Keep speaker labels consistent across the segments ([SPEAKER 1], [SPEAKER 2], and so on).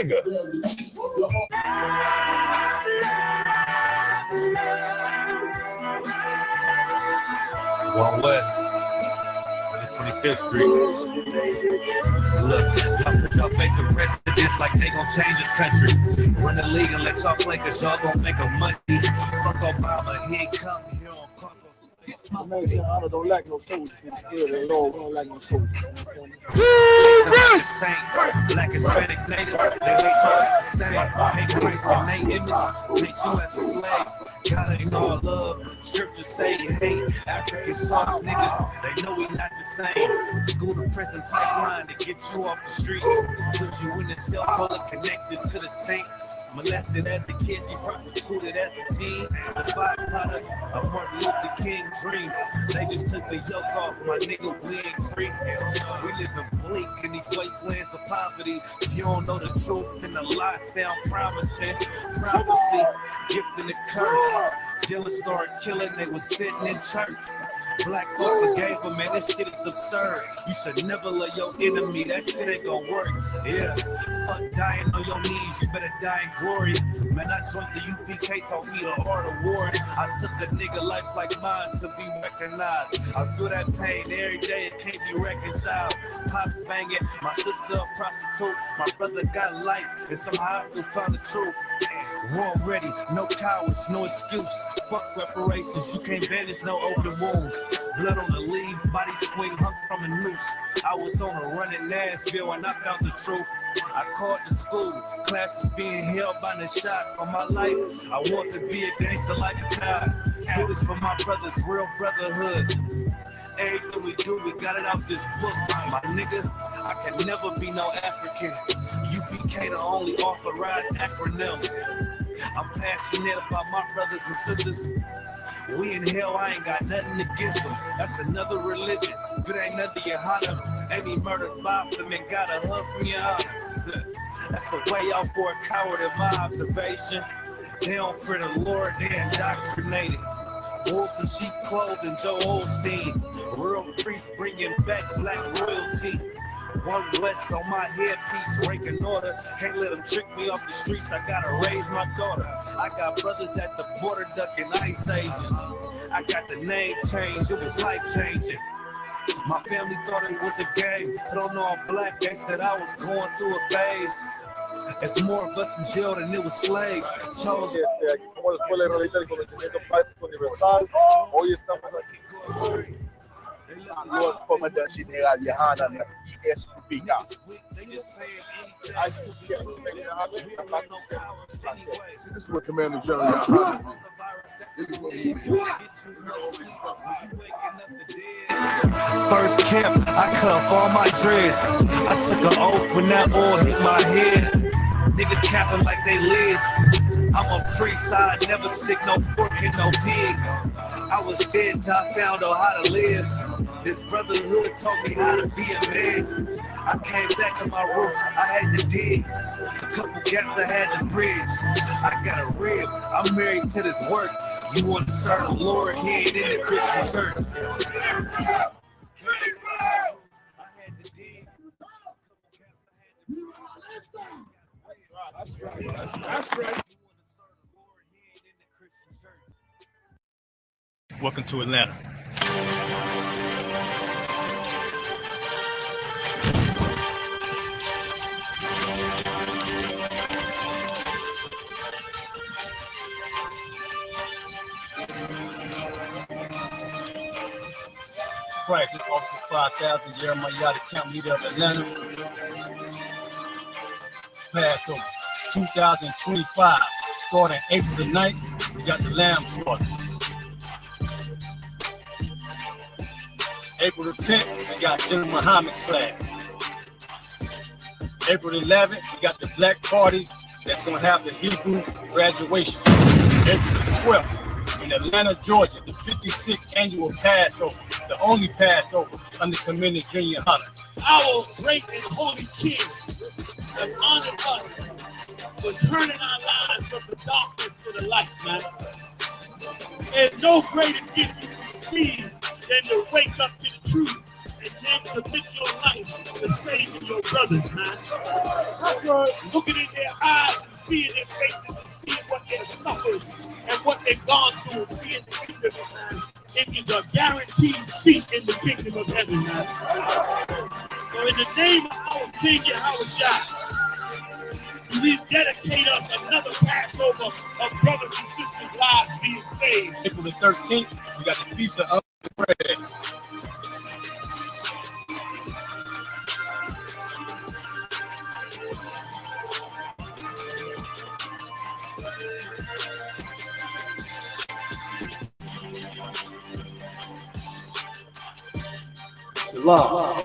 [SPEAKER 1] nigga.
[SPEAKER 2] One West, 125th Street. Look, y'all put y'all faith in presidents like they gon' change this country. Run the league and let y'all play, cause y'all gon' make a money. Fuck Obama, he ain't come here on Congo.
[SPEAKER 3] I don't like no soldiers. They don't like no soldiers.
[SPEAKER 2] Black, Hispanic, Native, they hate you as the same. Hate Christ in their image, hate you as a slave. God ain't all love. Scriptures say you hate African soft niggas. They know we not the same. School to prison pipeline to get you off the streets. Put you in the cell toilet connected to the saint. Molested as a kid, she prostituted as a teen. The byproduct of Martin Luther King's dream. They just took the yoke off, my nigga, we ain't free. We live in bleak in these wastelands of poverty. If you don't know the truth, then the lie sound promising. Prophecy, gift and a curse. Dylan started killing, they was sitting in church. Black folk forgave him, man, this shit is absurd. You should never love your enemy, that shit ain't gonna work. Yeah, fuck dying on your knees, you better die in glory. Man, I joined the UVK, taught me the art of war. I took a nigga life like mine to be recognized. I feel that pain every day, it can't be reconciled. Pops banging, my sister a prostitute. My brother got life, and somehow I still found the truth. War ready, no cowards, no excuse. Fuck reparations, you can't banish no open wounds. Blood on the leaves, body swing hung from a noose. I was on a run in Nashville and I found the truth. I called the school, classes being held by the shot. For my life, I want to be a gangster like a child. Do this for my brothers, real brotherhood. Everything we do, we got it out this book. My nigga, I can never be no African. UPK the only authorized acronym. I'm passionate about my brothers and sisters. We in hell, I ain't got nothing against them. That's another religion, but ain't nothing you hotter. Ain't he murdered by them and got a hug from your honor. That's the way out for a coward in my observation. They don't fear the Lord, they indoctrinated. Wolf in sheep clothing, Joe Osteen. Real priest bringing back black royalty. One West on my headpiece, ranking order. Can't let them trick me off the streets, I gotta raise my daughter. I got brothers at the border ducking ice agents. I got the name changed, it was life changing. My family thought it was a game, don't know I'm black, they said I was going through a phase. There's more of us in jail than it was slaves. Chose.
[SPEAKER 3] Aquí somos la Escuela Israelita del Conocimiento Práctico Universal. Hoy estamos aquí con comandante general Yahana ESPK. This is what Commander General Yahana.
[SPEAKER 2] First camp, I cut off all my dreads. I took an oath when that oil hit my head. Niggas capping like they lids. I'm a priest, I never stick no fork in no pig. I was dead till I found out how to live. This brotherhood taught me how to be a man. I came back to my roots, I had to dig. A couple gaps I had to bridge. I got a rib, I'm married to this work. You want to serve the Lord, he ain't in the Christian church.
[SPEAKER 3] That's right.
[SPEAKER 4] Welcome to Atlanta. Practice Officer 5000, Jeremiah, the County Leader of Atlanta. Passover 2025, starting April the 9th, we got the lamb slaughter. April the 10th, we got General Muhammad's flag. April the 11th, we got the Black Party that's going to have the Hebrew graduation. April the 12th, in Atlanta, Georgia, the 56th annual Passover, the only Passover under Commander General Hunter.
[SPEAKER 5] Our great and holy King have honored us for turning our lives from the darkness to the light, man. There's no greater gift you can receive than to wake up to the truth and then commit your life to saving your brothers, man. Looking in their eyes and seeing their faces and seeing what they've suffered and what they've gone through and seeing the kingdom, man. It is a guaranteed seat in the kingdom of heaven, man. So in the name of our King Yahushua, we dedicate us another Passover of brothers and sisters' lives being saved.
[SPEAKER 4] April the 13th, we got the Feast of Bread.
[SPEAKER 3] Love.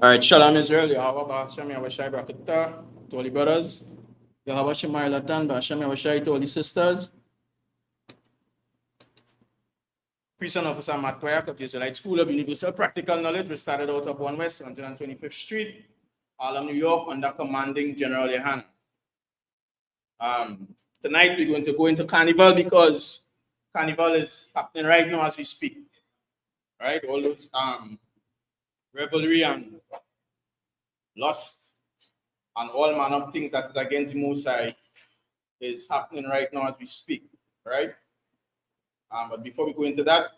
[SPEAKER 1] All right, Shalom Israel, Yahweh Ba'ashem Yahushai Brakata, to all the brothers, Yahweh Shemai Latan, Ba'ashem Yahushai to all the sisters. Prison Officer Matt Quayak of the Israelite School of Universal Practical Knowledge. We started out of 1 West, 125th Street, Harlem, New York, under commanding General Yehan. Tonight we're going to go into Carnival because Carnival is happening right now as we speak. Right, all those revelry and lust and all manner of things that is against the Most High is happening right now as we speak, right? But before we go into that,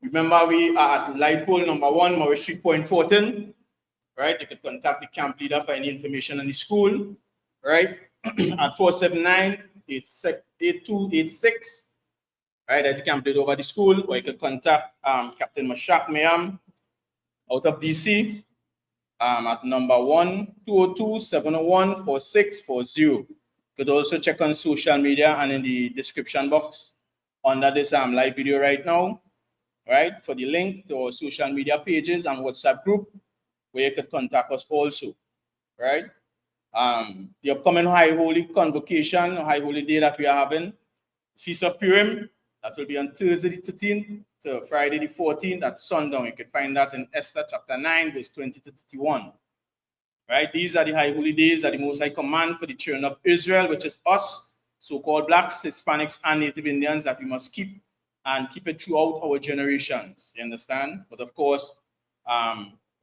[SPEAKER 1] remember we are at light pole number 1, Morris Street, Point Fortin, right? You could contact the camp leader for any information on the school, right? At 479-8286, right? As you can play over the school, or you could contact Captain Mashak Mayam out of DC at number 1-202-701-4640. You could also check on social media and in the description box under this live video right now, right? For the link to our social media pages and WhatsApp group where you could contact us also, right? The upcoming High Holy Convocation, High Holy Day that we are having, Feast of Purim, that will be on Thursday the 13th to Friday the 14th at sundown. You can find that in Esther chapter 9, verse 20 to 31. Right? These are the High Holy Days that the Most High command for the children of Israel, which is us, so-called blacks, Hispanics, and Native Indians, that we must keep and keep it throughout our generations. You understand? But of course,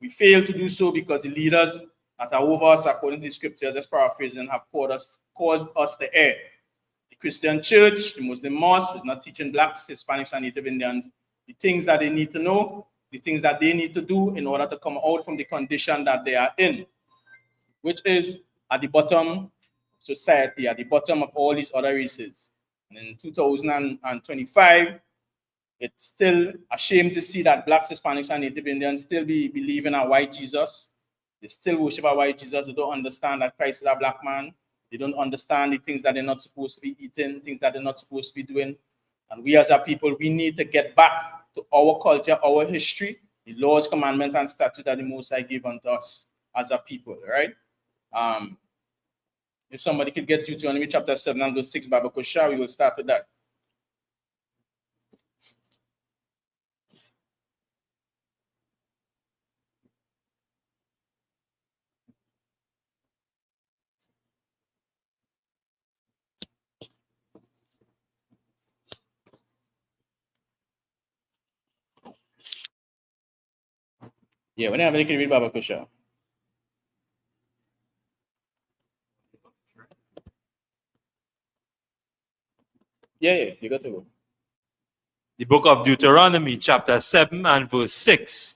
[SPEAKER 1] we fail to do so because the leaders that are over us, according to the scriptures, just paraphrasing, have caused us to err. The Christian church, the Muslim mosque, is not teaching blacks, Hispanics, and Native Indians the things that they need to know, the things that they need to do in order to come out from the condition that they are in, which is at the bottom of society, at the bottom of all these other races. And in 2025, it's still a shame to see that blacks, Hispanics, and Native Indians still believe in a white Jesus. They still worship a white Jesus. They don't understand that Christ is a black man. They don't understand the things that they're not supposed to be eating, things that they're not supposed to be doing. And we as a people, we need to get back to our culture, our history, the laws, commandments, and statutes that the Most High gave unto us as a people, right? If somebody could get Deuteronomy chapter 7 and verse 6, Baba Kosha, we will start with that. Yeah, whenever you can read Baba Kosha. Yeah, you got to go.
[SPEAKER 6] The book of Deuteronomy, chapter 7 and verse 6.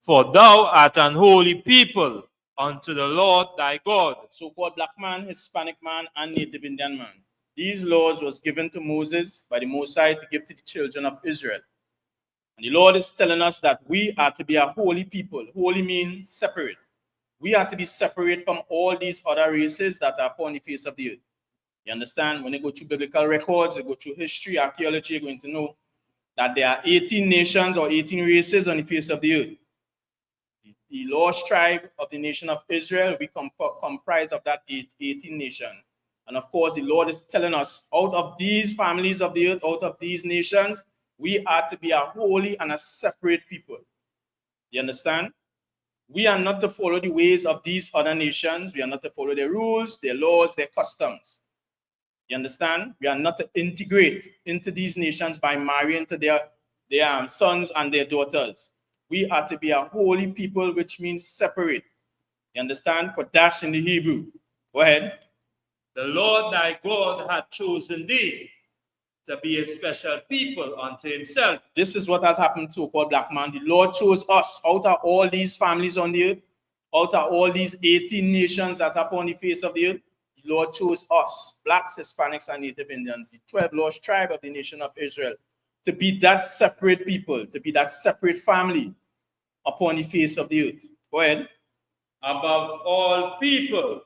[SPEAKER 6] For thou art an holy people unto the Lord thy God.
[SPEAKER 1] So-called black man, Hispanic man, and Native Indian man. These laws was given to Moses by the Most High to give to the children of Israel. And the Lord is telling us that we are to be a holy people. Holy means separate. We are to be separate from all these other races that are upon the face of the earth. You understand? When you go through biblical records, you go through history, archaeology, you're going to know that there are 18 nations or 18 races on the face of the earth. The lost tribe of the nation of Israel will be comprised of that 18 nation. And of course, the Lord is telling us, out of these families of the earth, out of these nations, we are to be a holy and a separate people. You understand? We are not to follow the ways of these other nations. We are not to follow their rules, their laws, their customs. You understand? We are not to integrate into these nations by marrying to their sons and their daughters. We are to be a holy people, which means separate. You understand? Kodash in the Hebrew. Go ahead.
[SPEAKER 6] The Lord thy God hath chosen thee to be a special people unto himself.
[SPEAKER 1] This is what has happened to so-called black man. The Lord chose us out of all these families on the earth, out of all these 18 nations that are upon the face of the earth. The Lord chose us, blacks, Hispanics, and Native Indians, the 12 lost tribe of the nation of Israel, to be that separate people, to be that separate family upon the face of the earth. Go ahead.
[SPEAKER 6] Above all people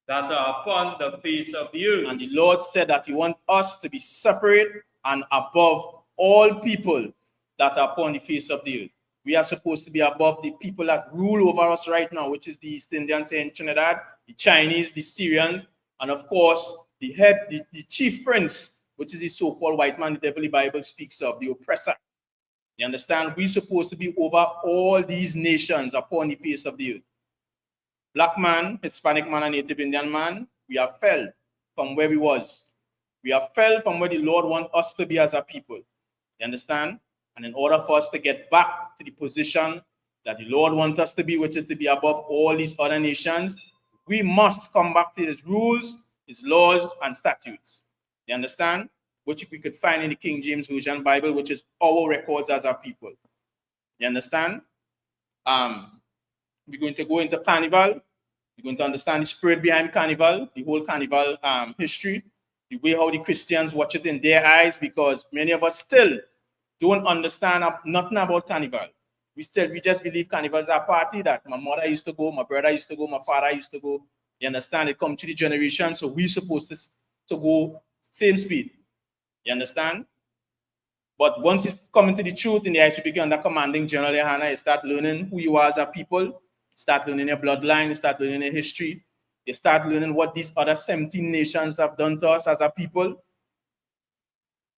[SPEAKER 6] that are upon the face of the earth.
[SPEAKER 1] And the Lord said that he wants us to be separate and above all people that are upon the face of the earth. We are supposed to be above the people that rule over us right now, which is the East Indians in Trinidad, the Chinese, the Syrians, and of course, the head, the chief prince, which is the so-called white man the devil the Bible speaks of, the oppressor. You understand? We're supposed to be over all these nations upon the face of the earth. Black man, Hispanic man, and Native Indian man, we have fell from where we was. We have fell from where the Lord wants us to be as a people. You understand? And in order for us to get back to the position that the Lord wants us to be, which is to be above all these other nations, we must come back to his rules, his laws, and statutes. You understand? Which we could find in the King James Version Bible, which is our records as a people. You understand? We're going to go into Carnival. We're going to understand the spirit behind Carnival, the whole Carnival history, the way how the Christians watch it in their eyes, because many of us still don't understand nothing about Carnival. We just believe Carnival is a party that my mother used to go, my brother used to go, my father used to go. You understand? It comes to the generation, so we're supposed to go same speed. You understand? But once you come into the truth in the ICPK under commanding General Hannah, you start learning who you are as a people, start learning your bloodline, you start learning your history, you start learning what these other 17 nations have done to us as a people.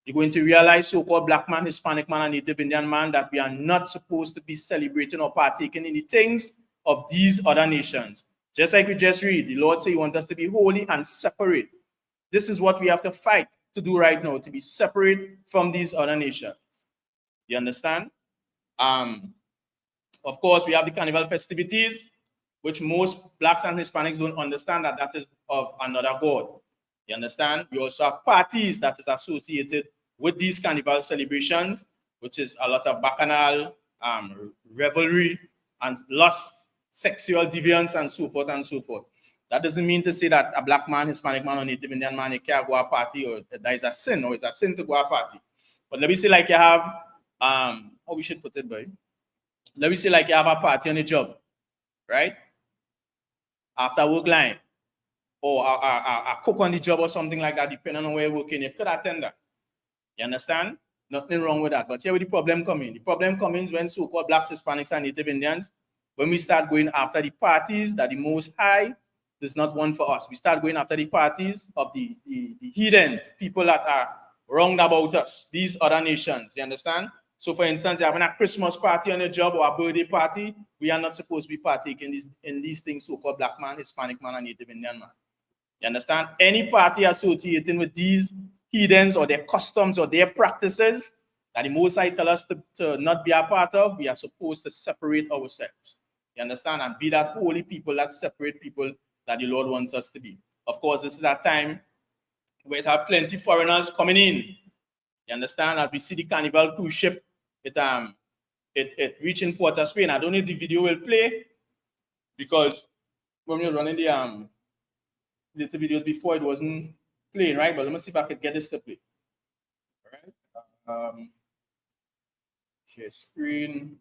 [SPEAKER 1] You're going to realize, so-called black man, Hispanic man, and Native Indian man, that we are not supposed to be celebrating or partaking in the things of these other nations. Just like we just read, the Lord said he wants us to be holy and separate. This is what we have to fight to do right now, to be separate from these other nations. You understand? Of course, we have the Carnival festivities, which most blacks and Hispanics don't understand that is of another God. You understand? We also have parties that is associated with these Carnival celebrations, which is a lot of bacchanal, revelry, and lust, sexual deviance, and so forth and so forth. That doesn't mean to say that a black man, Hispanic man, or Native Indian man, you can't go a party, or that is a sin, or it's a sin to go a party. But let me say, like you have, how we should put it, boy. Let me say, like you have a party on a job, right? After work line, or a cook on the job or something like that, depending on where you're working, you could attend that. You understand? Nothing wrong with that. But here where the problem comes in. The problem comes in when so-called blacks, Hispanics, and Native Indians, when we start going after the parties that the Most High does not want for us. We start going after the parties of the heathen people that are wronged about us, these other nations. You understand? So, for instance, you're having a Christmas party on your job or a birthday party, we are not supposed to be partaking in these things, so-called black man, Hispanic man, and Native Indian man. You understand? Any party associating with these heathens or their customs or their practices that the Most High tell us to not be a part of, we are supposed to separate ourselves. You understand? And be that holy people, that separate people that the Lord wants us to be. Of course, this is that time where it have plenty foreigners coming in. You understand? As we see the Carnival cruise ship, it reaching Port of Spain. I don't know if the video will play because when we were running the little videos before, it wasn't playing, right? But let me see if I could get this to play. All right. Share screen.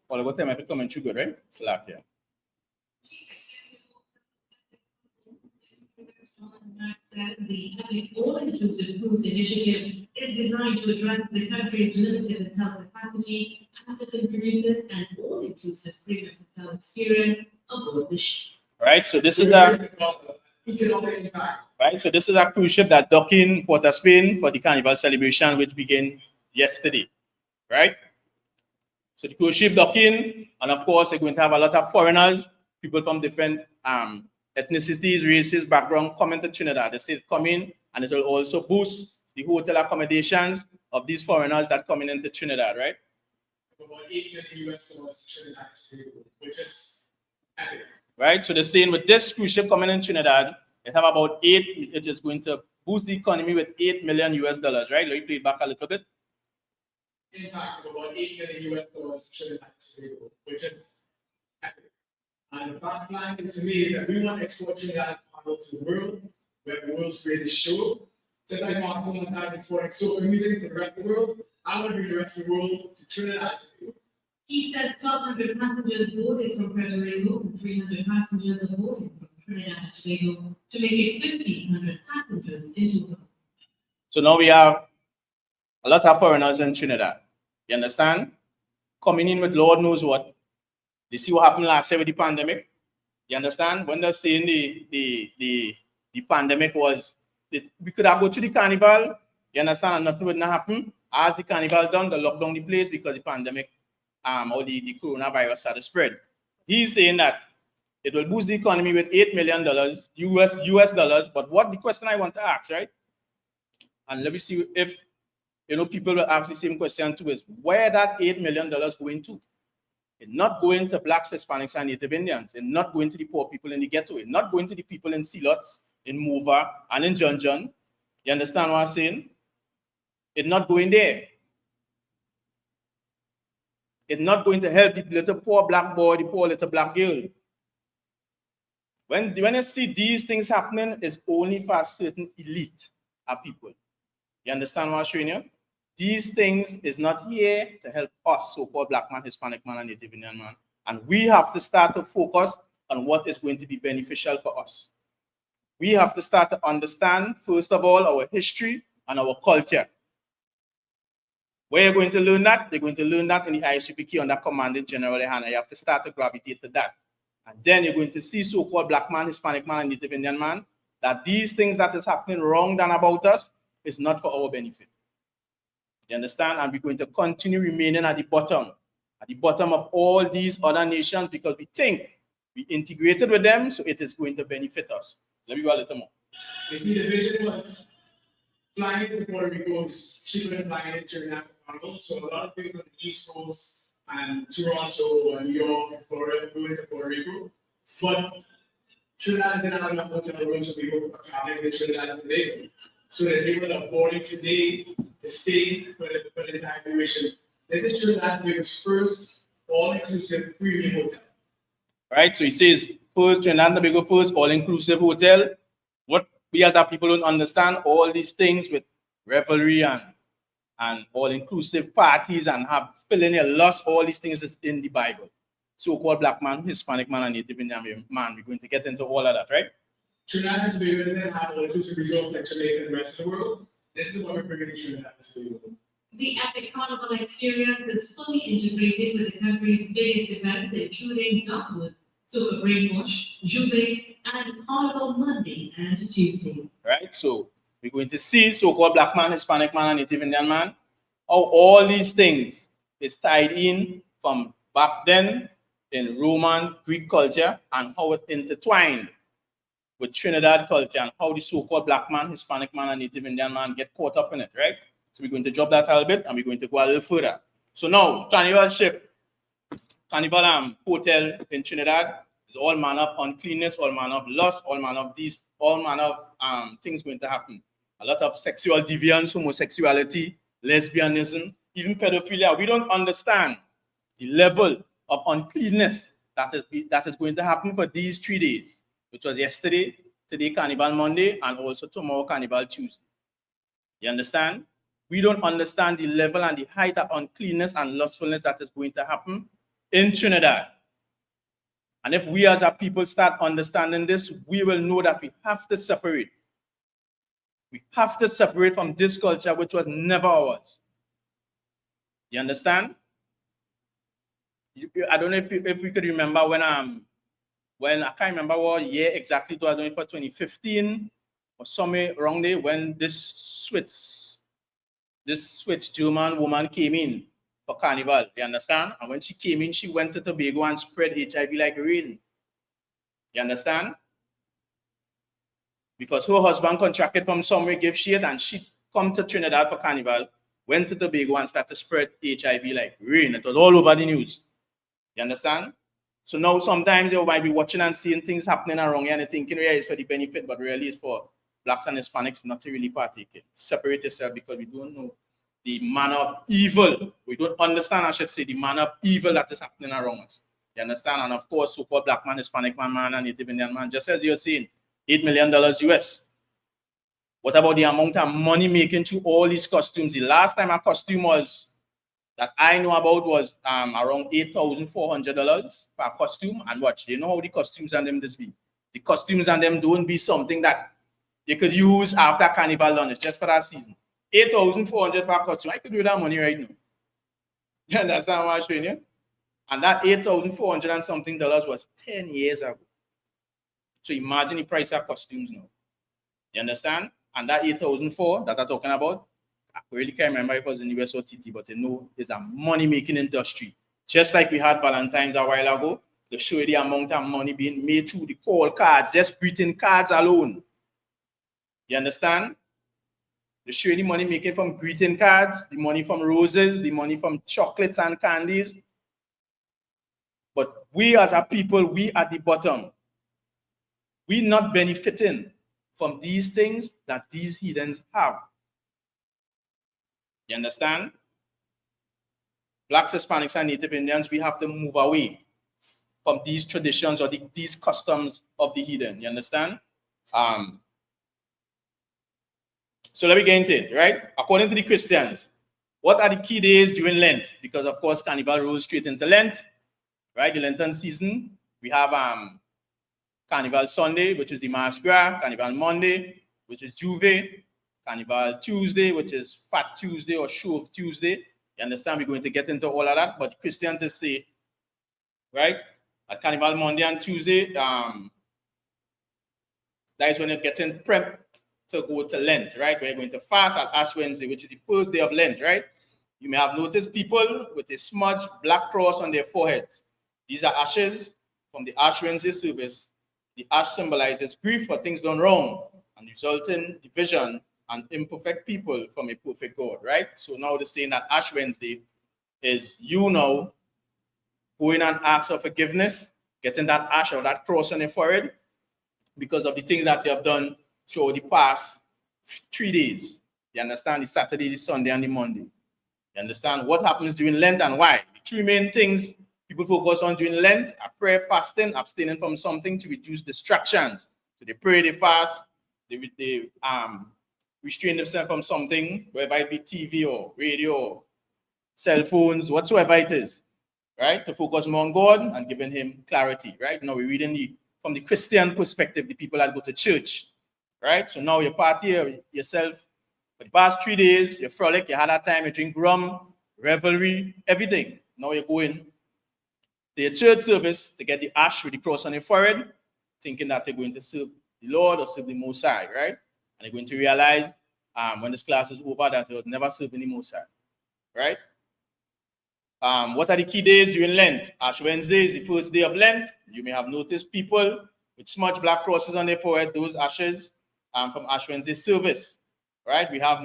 [SPEAKER 1] All the time I have coming through good, right? Slack here.
[SPEAKER 7] Says the all-inclusive cruise initiative is designed to address the country's limited hotel capacity and it introduces an all-inclusive premium hotel experience aboard the ship.
[SPEAKER 1] Right, so this is a right, so this is a cruise ship that docked in Port of Spain for the Carnival celebration, which began yesterday. Right, so the cruise ship docked in, and of course, they're going to have a lot of foreigners, people from different ethnicities, races, background coming to Trinidad. They say come in, and it will also boost the hotel accommodations of these foreigners that coming into Trinidad, right?
[SPEAKER 8] About $8 million US to Trinidad, which is epic.
[SPEAKER 1] Right, so they're saying with this cruise ship coming in Trinidad, it have about it is going to boost the economy with $8 million US, right? Let me play it back a little bit.
[SPEAKER 8] Impact of about $8 million US to Trinidad, which is epic. And the bottom line is to me is that we want to export Trinidad to the world, where the world's greatest show. Just like Mark has exporting soca music to the rest of the world, I want to bring the rest of the world to Trinidad.
[SPEAKER 7] He says 1,200 passengers boarded from Puerto Rico and 300 passengers are boarding from Trinidad and Tobago to make it 1,500 passengers into the.
[SPEAKER 1] So now we have a lot of foreigners in Trinidad. You understand? Coming in with Lord knows what. They see what happened last year with the pandemic. You understand? When they're saying the pandemic was, we could have go to the carnival, you understand, and nothing would not happen. As the carnival done, they locked down the place because the pandemic or the coronavirus started spread. He's saying that it will boost the economy with $8 million US dollars. But what the question I want to ask, right? And let me see if people will ask the same question too, is where that $8 million going to? It's not going to blacks, Hispanics, and Native Indians. It's not going to the poor people in the ghetto. It's not going to the people in Sealots, in Mova, and in John John. You understand what I'm saying? It's not going there. It's not going to help the little poor black boy, the poor little black girl. When you see these things happening, it's only for a certain elite of people. You understand what I'm showing you? These things is not here to help us, so-called black man, Hispanic man, and Native Indian man. And we have to start to focus on what is going to be beneficial for us. We have to start to understand, first of all, our history and our culture. Where you're going to learn that? They're going to learn that in the ISUPK under Commandant General Ehana. You have to start to gravitate to that. And then you're going to see so-called black man, Hispanic man, and Native Indian man, that these things that is happening wrong than about us is not for our benefit. You understand? And we're going to continue remaining at the bottom of all these other nations because we think we integrated with them, so it is going to benefit us. Let me go a little more.
[SPEAKER 8] You see, the vision was flying to Puerto Rico is cheaper than flying to Trinidad and Tobago. So a lot of people from the East Coast and Toronto and New York and Florida flew to Puerto Rico. But Trinidad is not enough hotel rooms for people for traveling to Trinidad and Tobago. So that people are boarding today to stay for the entire duration. This is Trinidad and Tobago's first all-inclusive premium hotel.
[SPEAKER 1] Right, so he says first Trinidad and Tobago first all-inclusive hotel. What we as our people don't understand, all these things with revelry and all-inclusive parties and have filling your loss, all these things is in the Bible. So-called black man, Hispanic man, and Native Indian man. We're going to get into all of that, right?
[SPEAKER 8] Trinidad and Tobago doesn't have all-inclusive resorts like Jamaica and the rest of the world. This is what we're bringing to Trinidad and Tobago.
[SPEAKER 7] The Epic Carnival experience is fully integrated with the country's biggest events, including Dogwood, Soca Brainwash, Juve, and Carnival Monday and Tuesday.
[SPEAKER 1] Right, so we're going to see so-called black man, Hispanic man, and Native Indian man, how all these things is tied in from back then in Roman, Greek culture, and how it intertwined with Trinidad culture and how the so-called black man, Hispanic man, and Native Indian man get caught up in it, right? So we're going to drop that a little bit and we're going to go a little further. So now, Carnival ship, Carnival hotel in Trinidad is all manner of uncleanness, all manner of lust, all manner of these, all manner of things going to happen. A lot of sexual deviance, homosexuality, lesbianism, even pedophilia. We don't understand the level of uncleanness that is going to happen for these 3 days, which was yesterday, today Carnival Monday, and also tomorrow Carnival Tuesday. You understand? we don't understand the level and the height of uncleanness and lustfulness that is going to happen in Trinidad. And if we as a people start understanding this, we will know that we have to separate. We have to separate from this culture, which was never ours. You understand? I don't know if we could remember when I can't remember what year exactly, I don't know if it was 2015 or somewhere around there, when this Swiss German woman came in for Carnival, you understand? And when she came in, she went to Tobago and spread HIV like rain. You understand? Because her husband contracted from somewhere, gave shit, and she come to Trinidad for Carnival, went to Tobago and started to spread HIV like rain. It was all over the news. You understand? So now sometimes you might be watching and seeing things happening around here and thinking, yeah, it's for the benefit, but really it's for blacks and Hispanics not to really partake in. Separate yourself, because we don't know the manner of evil. We don't understand, I should say, the manner of evil that is happening around us. You understand? And of course, so-called black man, Hispanic man, and Native Indian man, just as you're saying, $8 million US. What about the amount of money making through all these costumes? The last time a costume was that I know about was around $8,400 for a costume. And watch, you know how the costumes and them this be. The costumes and them don't be something that you could use after Carnival done. It's just for that season. $8,400 for a costume. I could do that money right now. You understand what I'm showing you? And that $8,400 and something was 10 years ago. So imagine the price of costumes now. You understand? And that $8,400 that I'm talking about, I really can't remember if it was in the US or TT, but you know, it's a money-making industry. Just like we had Valentine's a while ago, to show you the amount of money being made through the call cards, just greeting cards alone. You understand? To show you the money making from greeting cards, the money from roses, the money from chocolates and candies. But we as a people, we at the bottom, we not benefiting from these things that these heathens have. You understand? Blacks, Hispanics, and Native Indians, we have to move away from these traditions or these customs of the heathen. You understand? So let me get into it, right? According to the Christians, what are the key days during Lent? Because of course, Carnival rolls straight into Lent, right? The Lenten season. We have Carnival Sunday, which is the Mardi Gras, Carnival Monday, which is Juve, Carnival Tuesday, which is Fat Tuesday or Show of Tuesday. You understand? We're going to get into all of that, but Christians just say, right, at Carnival Monday and Tuesday, that is when you're getting prepped to go to Lent, right? We're going to fast at Ash Wednesday, which is the first day of Lent, right? You may have noticed people with a smudged black cross on their foreheads. These are ashes from the Ash Wednesday service. The ash symbolizes grief for things done wrong and resulting division and imperfect people from a perfect God, right? So now they're saying that Ash Wednesday is you now going and ask for forgiveness, getting that ash or that cross on your forehead because of the things that you have done through the past 3 days. You understand? The Saturday, the Sunday, and the Monday. You understand what happens during Lent and why? The three main things people focus on during Lent are prayer, fasting, abstaining from something to reduce distractions. So they pray, they fast, they restrain themselves from something, whether it be TV or radio or cell phones, whatsoever it is, right? To focus more on God and giving him clarity, right? Now we're reading from the Christian perspective, the people that go to church, right? So now you party yourself for the past 3 days, you frolic, you had that time, you drink rum, revelry, everything. Now you're going to your church service to get the ash with the cross on your forehead, thinking that you're going to serve the Lord or serve the Most High, right? And you're going to realize when this class is over that you was never serving the Most High, right? What are the key days during Lent? Ash Wednesday is the first day of Lent. You may have noticed people with smudged black crosses on their forehead, those ashes from Ash Wednesday service, right? We have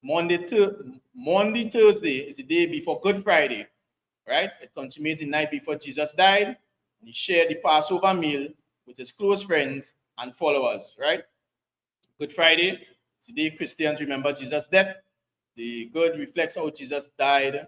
[SPEAKER 1] Monday, Thursday is the day before Good Friday, right? It consummates the night before Jesus died. And he shared the Passover meal with his close friends and followers, right? Good Friday is the day Christians remember Jesus' death. The good reflects how Jesus died,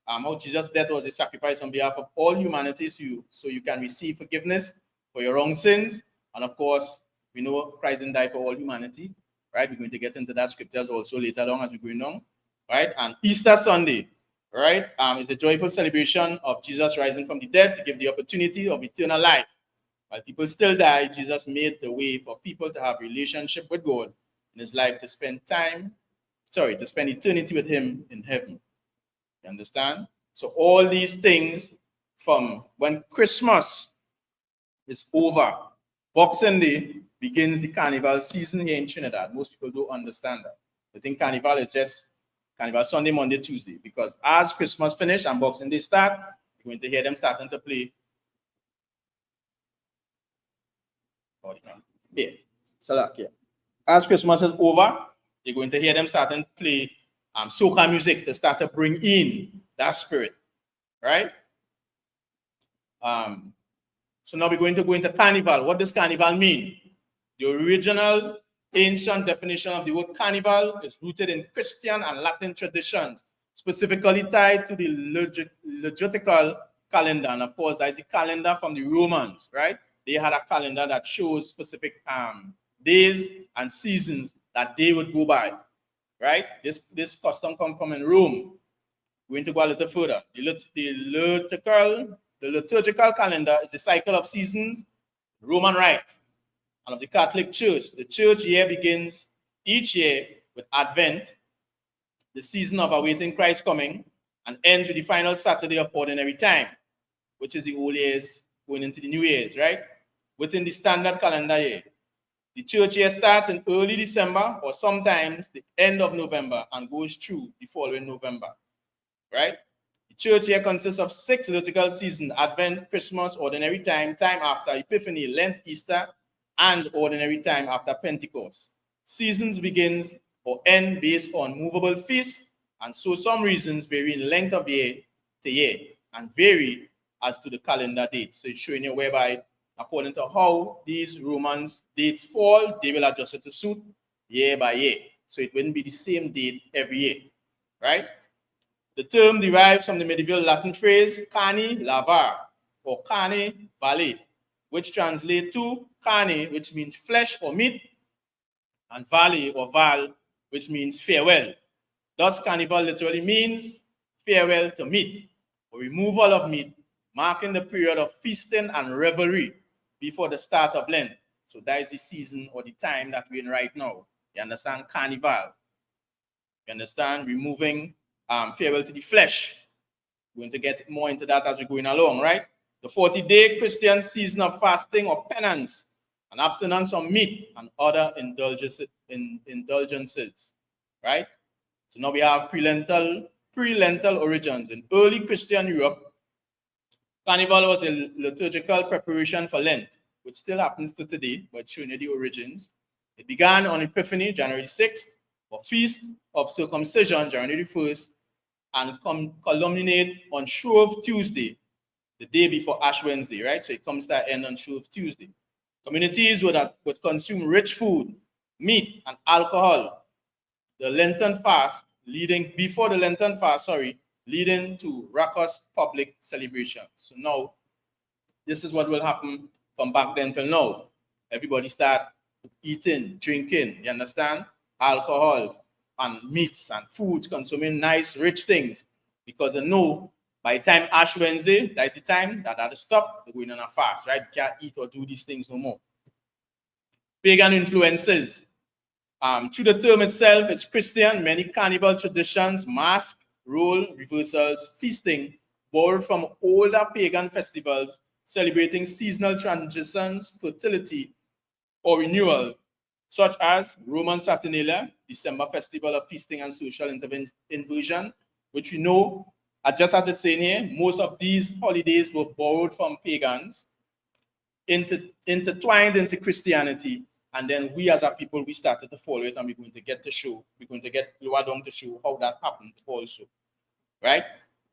[SPEAKER 1] how Jesus' death was a sacrifice on behalf of all humanity, so you can receive forgiveness for your wrong sins. And of course, we know Christ didn't die for all humanity. right? We're going to get into that scriptures also later on as we're going on, right? And Easter Sunday, right, is a joyful celebration of Jesus rising from the dead to give the opportunity of eternal life. While people still die, Jesus made the way for people to have a relationship with God in his life, to spend eternity with him in heaven. You understand? So all these things, from when Christmas is over, Boxing Day begins the carnival season here in Trinidad. Most people don't understand that. They think carnival is just Carnival Sunday, Monday, Tuesday, because as Christmas finish and Boxing Day start, you're going to hear them starting to play. Yeah. As Christmas is over, you're going to hear them starting to play soca music to start to bring in that spirit, right? So now we're going to go into carnival. What does carnival mean? The original ancient definition of the word carnival is rooted in Christian and Latin traditions, specifically tied to the liturgical calendar. And of course, that is the calendar from the Romans, right? They had a calendar that shows specific days and seasons that they would go by, right? This custom comes from in Rome. We're going to go a little further. The liturgical calendar is the cycle of seasons, Roman Rite, and of the Catholic Church. The church year begins each year with Advent, the season of awaiting Christ's coming, and ends with the final Saturday of ordinary time, which is the old years going into the new years, right? Within the standard calendar year. The church year starts in early December or sometimes the end of November and goes through the following November, right? The church year consists of 6 liturgical seasons: Advent, Christmas, ordinary time, time after Epiphany, Lent, Easter, and ordinary time after Pentecost. Seasons begins or end based on movable feasts, and so some reasons vary in length of year to year and vary as to the calendar date. So it's showing you whereby, according to how these Romans dates fall, they will adjust it to suit year by year. So it wouldn't be the same date every year, right? The term derives from the medieval Latin phrase carne lavar or carne vale, which translates to carne, which means flesh or meat, and vale or val, which means farewell. Thus, carnival literally means farewell to meat or removal of meat, marking the period of feasting and revelry before the start of Lent. So that is the season or the time that we're in right now. You understand? Carnival. You understand? Removing farewell to the flesh. We're going to get more into that as we're going along, right? The 40-day Christian season of fasting or penance and abstinence from meat and other indulgences, right? So now we have pre-Lental origins. In early Christian Europe, Carnival was a liturgical preparation for Lent, which still happens to today, but showing you the origins. It began on Epiphany, January 6th, or Feast of Circumcision, January 1st, and culminate on Shrove Tuesday, the day before Ash Wednesday, right? So it comes to an end on Shrove Tuesday. Communities would consume rich food, meat, and alcohol. Before the Lenten fast, leading to raucous public celebrations. So now, this is what will happen from back then till now. Everybody start eating, drinking, you understand? Alcohol and meats and foods, consuming nice, rich things. Because they know by the time Ash Wednesday, that's the time that had to stop, they're going on a fast, right? You can't eat or do these things no more. Pagan influences. Through the term itself, it's Christian. Many carnival traditions, mask, role reversals, feasting, borrowed from older pagan festivals celebrating seasonal transitions, fertility, or renewal, such as Roman Saturnalia, December festival of feasting and social inversion, which we know, just as it's saying here, most of these holidays were borrowed from pagans, intertwined into Christianity, and then we as a people, we started to follow it, and we're going to get lower down to show how that happened also, right?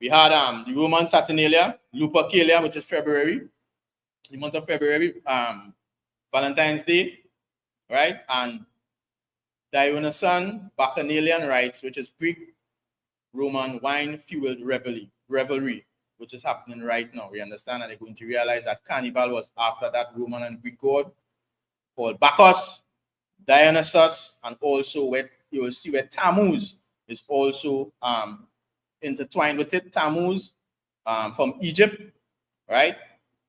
[SPEAKER 1] We had the Roman Saturnalia, Lupercalia, which is February, the month of February, Valentine's Day, right? And Dionysian Bacchanalian rites, which is Greek Roman wine-fueled revelry, which is happening right now. We understand, and they're going to realize that Carnival was after that Roman and Greek god called Bacchus, Dionysus, and also where you will see where Tammuz is also intertwined with it. Tammuz from Egypt, right?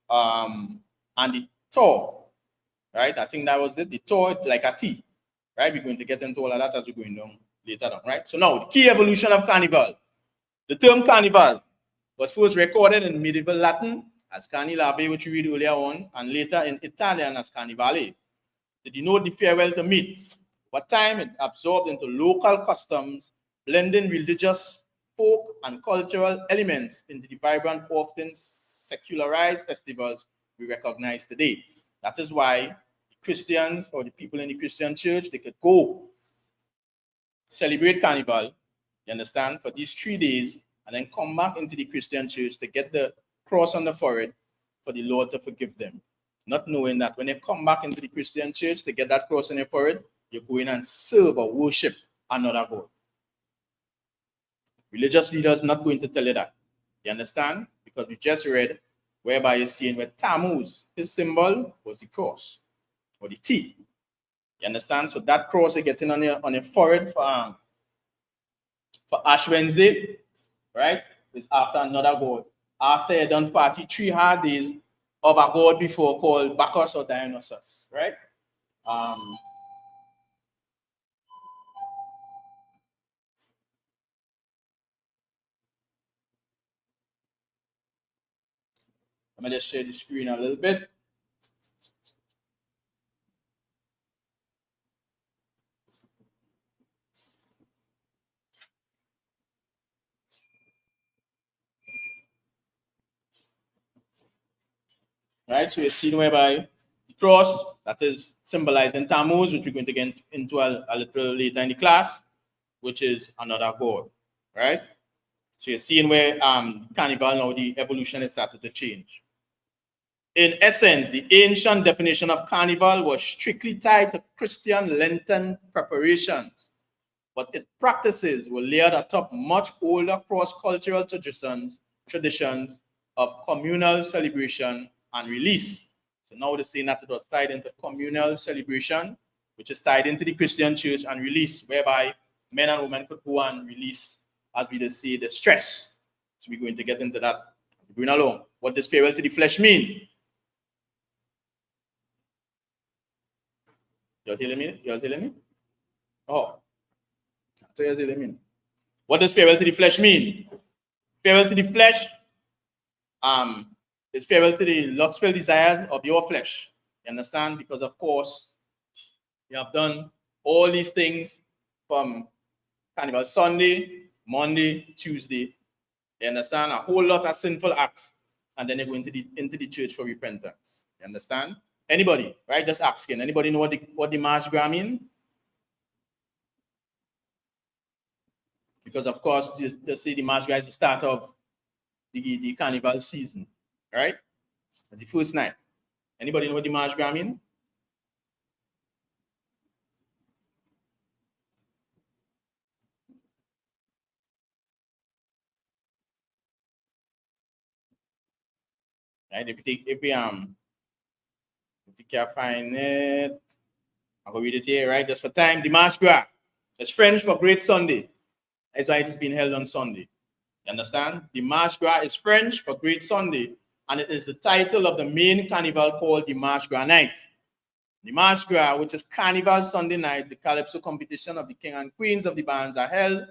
[SPEAKER 1] And the Tor, right? I think that was it. The Tor, like a T, right? We're going to get into all of that as we're going down later on, right? So now, the key evolution of Carnival. The term Carnival was first recorded in medieval Latin as Carnilave, which we read earlier on, and later in Italian as Carnivale, to denote the farewell to meat. Over time, it absorbed into local customs, blending religious, folk, and cultural elements into the vibrant, often secularized festivals we recognize today. That is why Christians or the people in the Christian church, they could go celebrate Carnival, you understand, for these 3 days, and then come back into the Christian church to get the cross on the forehead for the Lord to forgive them. Not knowing that when they come back into the Christian church to get that cross on your forehead, you're going and serve or worship another God. Religious leaders not going to tell you that. You understand? Because we just read whereby you're seeing where Tammuz, his symbol was the cross or the T. You understand? So that cross you're getting on your forehead for Ash Wednesday, right, is after another god. After you done party 3 hard days of a god before called Bacchus or Dionysus, right? Let me just share the screen a little bit. Right, so you're seeing whereby the cross, that is symbolizing Tammuz, which we're going to get into a little later in the class, which is another god, right? So you're seeing where Carnival now, the evolution has started to change. In essence, the ancient definition of Carnival was strictly tied to Christian Lenten preparations, but its practices were layered atop much older cross-cultural traditions of communal celebration and release. So now they're saying that it was tied into communal celebration, which is tied into the Christian church, and release, whereby men and women could go and release, as we just say, the stress. So we're going to get into that. We're going along. What does farewell to the flesh mean? You're telling me? You're telling me? Oh. So you're telling me. What does farewell to the flesh mean? Farewell to the flesh is farewell to the lustful desires of your flesh. You understand? Because, of course, you have done all these things from Carnival Sunday, Monday, Tuesday. You understand? A whole lot of sinful acts. And then you go into the church for repentance. You understand? Anybody, right? Just asking. Anybody know what the March Gras mean? Because, of course, they say the March Gras is the start of the Carnival season, right? The first night. Anybody know what the March Gras mean? Right? If we can't find it, I'll go read it here, right? Just for time. The March Gras is French for Great Sunday. That's why it is being held on Sunday. You understand? The March Gras is French for Great Sunday, and it is the title of the main carnival called the March Gras Night. The March Gras, which is Carnival Sunday night, the calypso competition of the king and queens of the bands are held.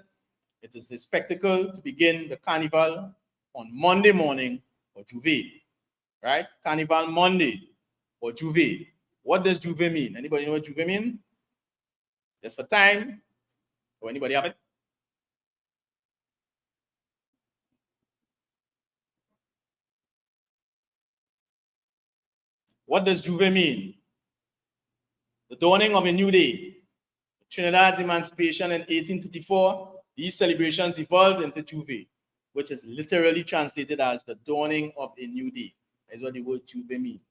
[SPEAKER 1] It is a spectacle to begin the carnival on Monday morning or Juve, right? Carnival Monday or Juve. What does Juve mean? Anybody know what Juve mean? Just for time. Or anybody have it? What does Juve mean? The dawning of a new day. Trinidad's emancipation in 1834, these celebrations evolved into Juve, which is literally translated as the dawning of a new day. That's what the word Juve means.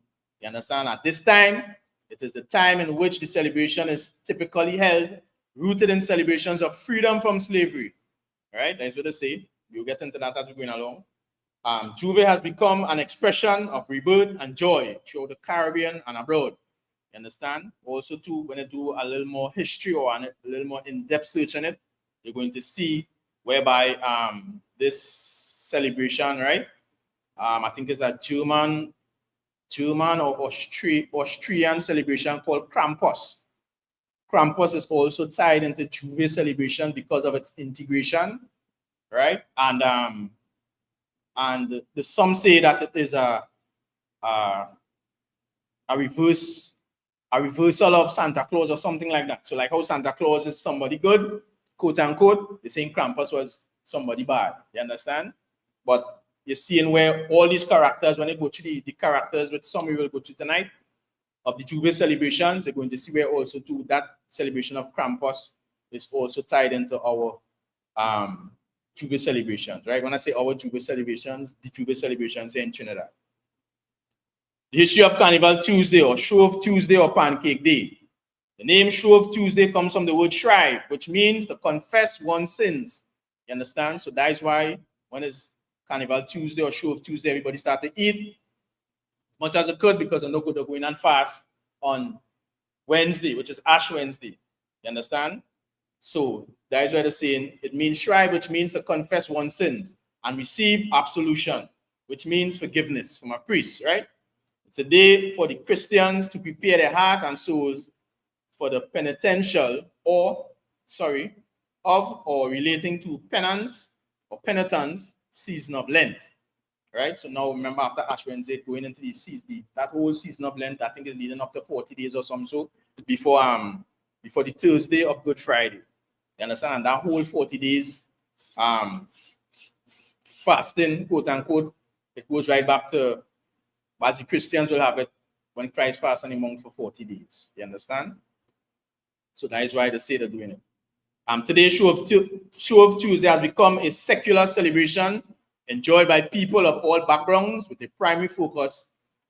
[SPEAKER 1] You understand? At this time, it is the time in which the celebration is typically held, rooted in celebrations of freedom from slavery. All right, that's what they say. We'll get into that as we're going along. Juve has become an expression of rebirth and joy throughout the Caribbean and abroad. You understand? Also, too, when you do a little more history or a little more in-depth search on it, you're going to see whereby this celebration, right? I think it's a German or Austrian celebration called Krampus. Krampus is also tied into Juve celebration because of its integration, right? And some say that it is a reversal of Santa Claus or something like that. So like how Santa Claus is somebody good, quote unquote, the same Krampus was somebody bad. You understand? But you're seeing where all these characters, when they go to the characters, which some we will go to tonight, of the Juve celebrations, they're going to see where also too that celebration of Krampus is also tied into our Juve celebrations, right? When I say our Juve celebrations, the Juve celebrations in Trinidad. The history of Carnival Tuesday or Shrove Tuesday or Pancake Day. The name Shrove Tuesday comes from the word shrive, which means to confess one's sins. You understand? So that is why when it's Carnival Tuesday or Shrove Tuesday, everybody start to eat much as it could because they're no good to go in and fast on Wednesday, which is Ash Wednesday. You understand? So that is why they're saying it means shrive, which means to confess one's sins and receive absolution, which means forgiveness from a priest, right? It's a day for the Christians to prepare their heart and souls for the penitential or relating to penance or penitence season of Lent. Right? So now remember after Ash Wednesday going into the season, that whole season of Lent, I think is leading up to 40 days or something so before the Thursday of Good Friday. You understand? And that whole 40 days fasting, quote unquote, it goes right back to as the Christians will have it when Christ fasted among for 40 days. You understand? So that is why they say they're doing it. Today's Show of Tuesday has become a secular celebration enjoyed by people of all backgrounds with a primary focus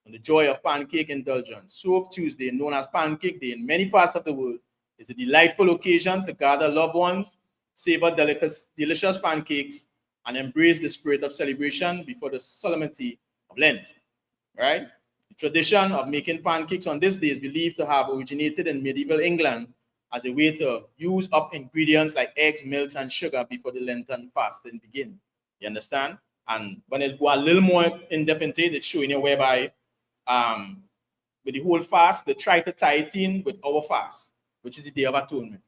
[SPEAKER 1] on the joy of pancake indulgence. Show of Tuesday, known as Pancake Day in many parts of the world, is a delightful occasion to gather loved ones, savor delicious pancakes, and embrace the spirit of celebration before the solemnity of Lent. Right? The tradition of making pancakes on this day is believed to have originated in medieval England as a way to use up ingredients like eggs, milk, and sugar before the Lenten fasting begin. You understand? And when it go a little more in-depth into it, it's showing you whereby with the whole fast, they try to tie it in with our fast, which is the Day of Atonement.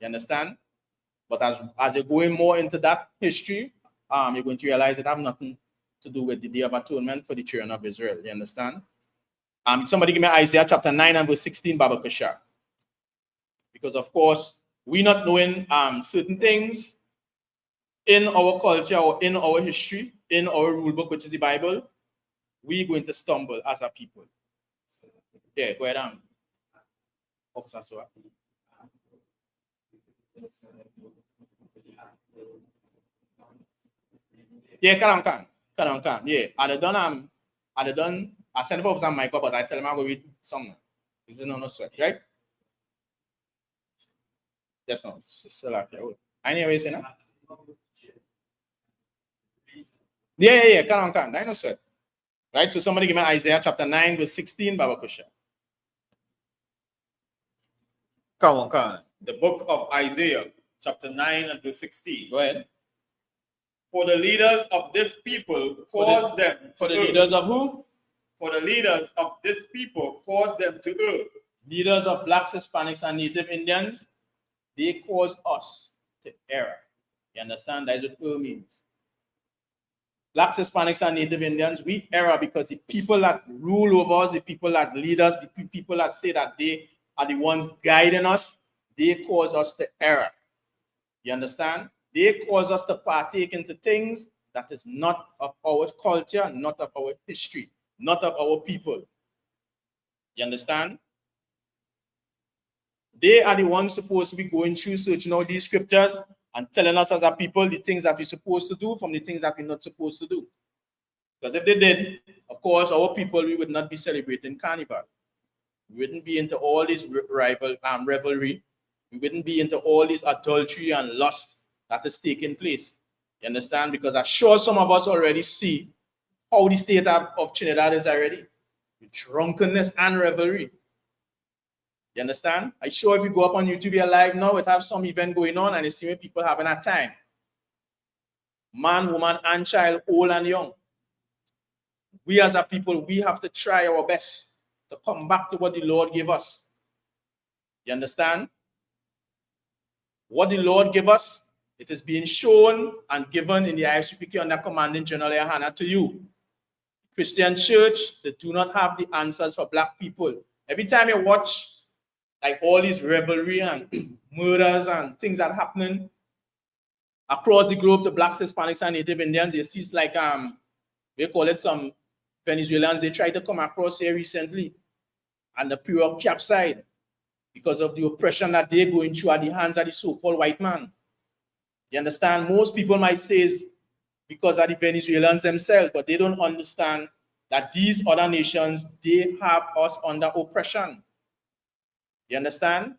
[SPEAKER 1] You understand? But as you're going more into that history, you're going to realize it have nothing to do with the Day of Atonement for the children of Israel. You understand? Somebody give me Isaiah chapter 9 and verse 16, Baba Kasha. Because of course, we not knowing certain things in our culture or in our history, in our rule book, which is the Bible, we're going to stumble as a people. Yeah, go ahead. Officer Soa. Yeah, can. Yeah, I sent for some Michael, but I tell him I'm going to read something. Is it no sweat, right? Yes, no. So like, anyway, say no. Yeah. Can. I know sweat. Right? So somebody give me Isaiah chapter 9, verse 16, Baba Kusha.
[SPEAKER 4] Come on. The book of Isaiah, chapter 9 and verse 16.
[SPEAKER 1] Go ahead.
[SPEAKER 4] For the leaders of this people cause them to
[SPEAKER 1] For the leaders of who?
[SPEAKER 4] For the leaders of this people cause them to err.
[SPEAKER 1] Leaders of blacks, Hispanics, and Native Indians, they cause us to err. You understand? That's what err means. Blacks, Hispanics, and Native Indians, we err because the people that rule over us, the people that lead us, the people that say that they are the ones guiding us, they cause us to err. You understand? They cause us to partake into things that is not of our culture, not of our history, not of our people. You understand? They are the ones supposed to be going through, searching out these scriptures and telling us as a people the things that we're supposed to do from the things that we're not supposed to do. Because if they did, of course, our people, we would not be celebrating Carnival. We wouldn't be into all this revelry. We wouldn't be into all this adultery and lust that is taking place. You understand? Because I'm sure some of us already see how the state of Trinidad is already. With drunkenness and revelry. You understand? I'm sure if you go up on YouTube, you're live now, it have some event going on and you see people having a time. Man, woman, and child, old and young. We as a people, we have to try our best to come back to what the Lord gave us. You understand? What the Lord gave us, it is being shown and given in the ISUPK under Commanding General Hannah to you. Christian church, they do not have the answers for black people. Every time you watch like all these revelry and murders and things that are happening across the globe to blacks, Hispanics, and Native Indians, you see it's like we call it some Venezuelans, they tried to come across here recently and the pure capside because of the oppression that they're going through at the hands of the so-called white man. You understand? Most people might say it's because of the Venezuelans themselves, but they don't understand that these other nations, they have us under oppression. You understand?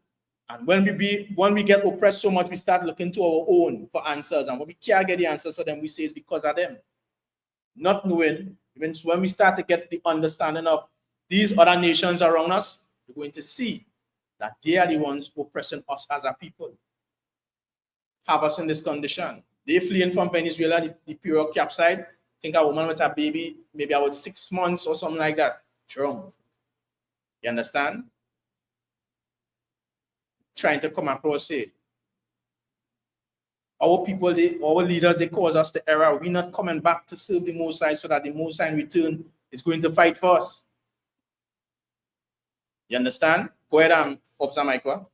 [SPEAKER 1] And when we get oppressed so much, we start looking to our own for answers. And when we can't get the answers for them, we say it's because of them. Not knowing, even when we start to get the understanding of these other nations around us, we're going to see that they are the ones oppressing us as a people. Have us in this condition. They fleeing from Venezuela, the pure capside. I think a woman with a baby, maybe about 6 months or something like that. True. You understand? Trying to come across it. Our people, our leaders, they cause us the error. We're not coming back to serve the Most High so that the Most High in return is going to fight for us. You understand? Go ahead, Officer Michael.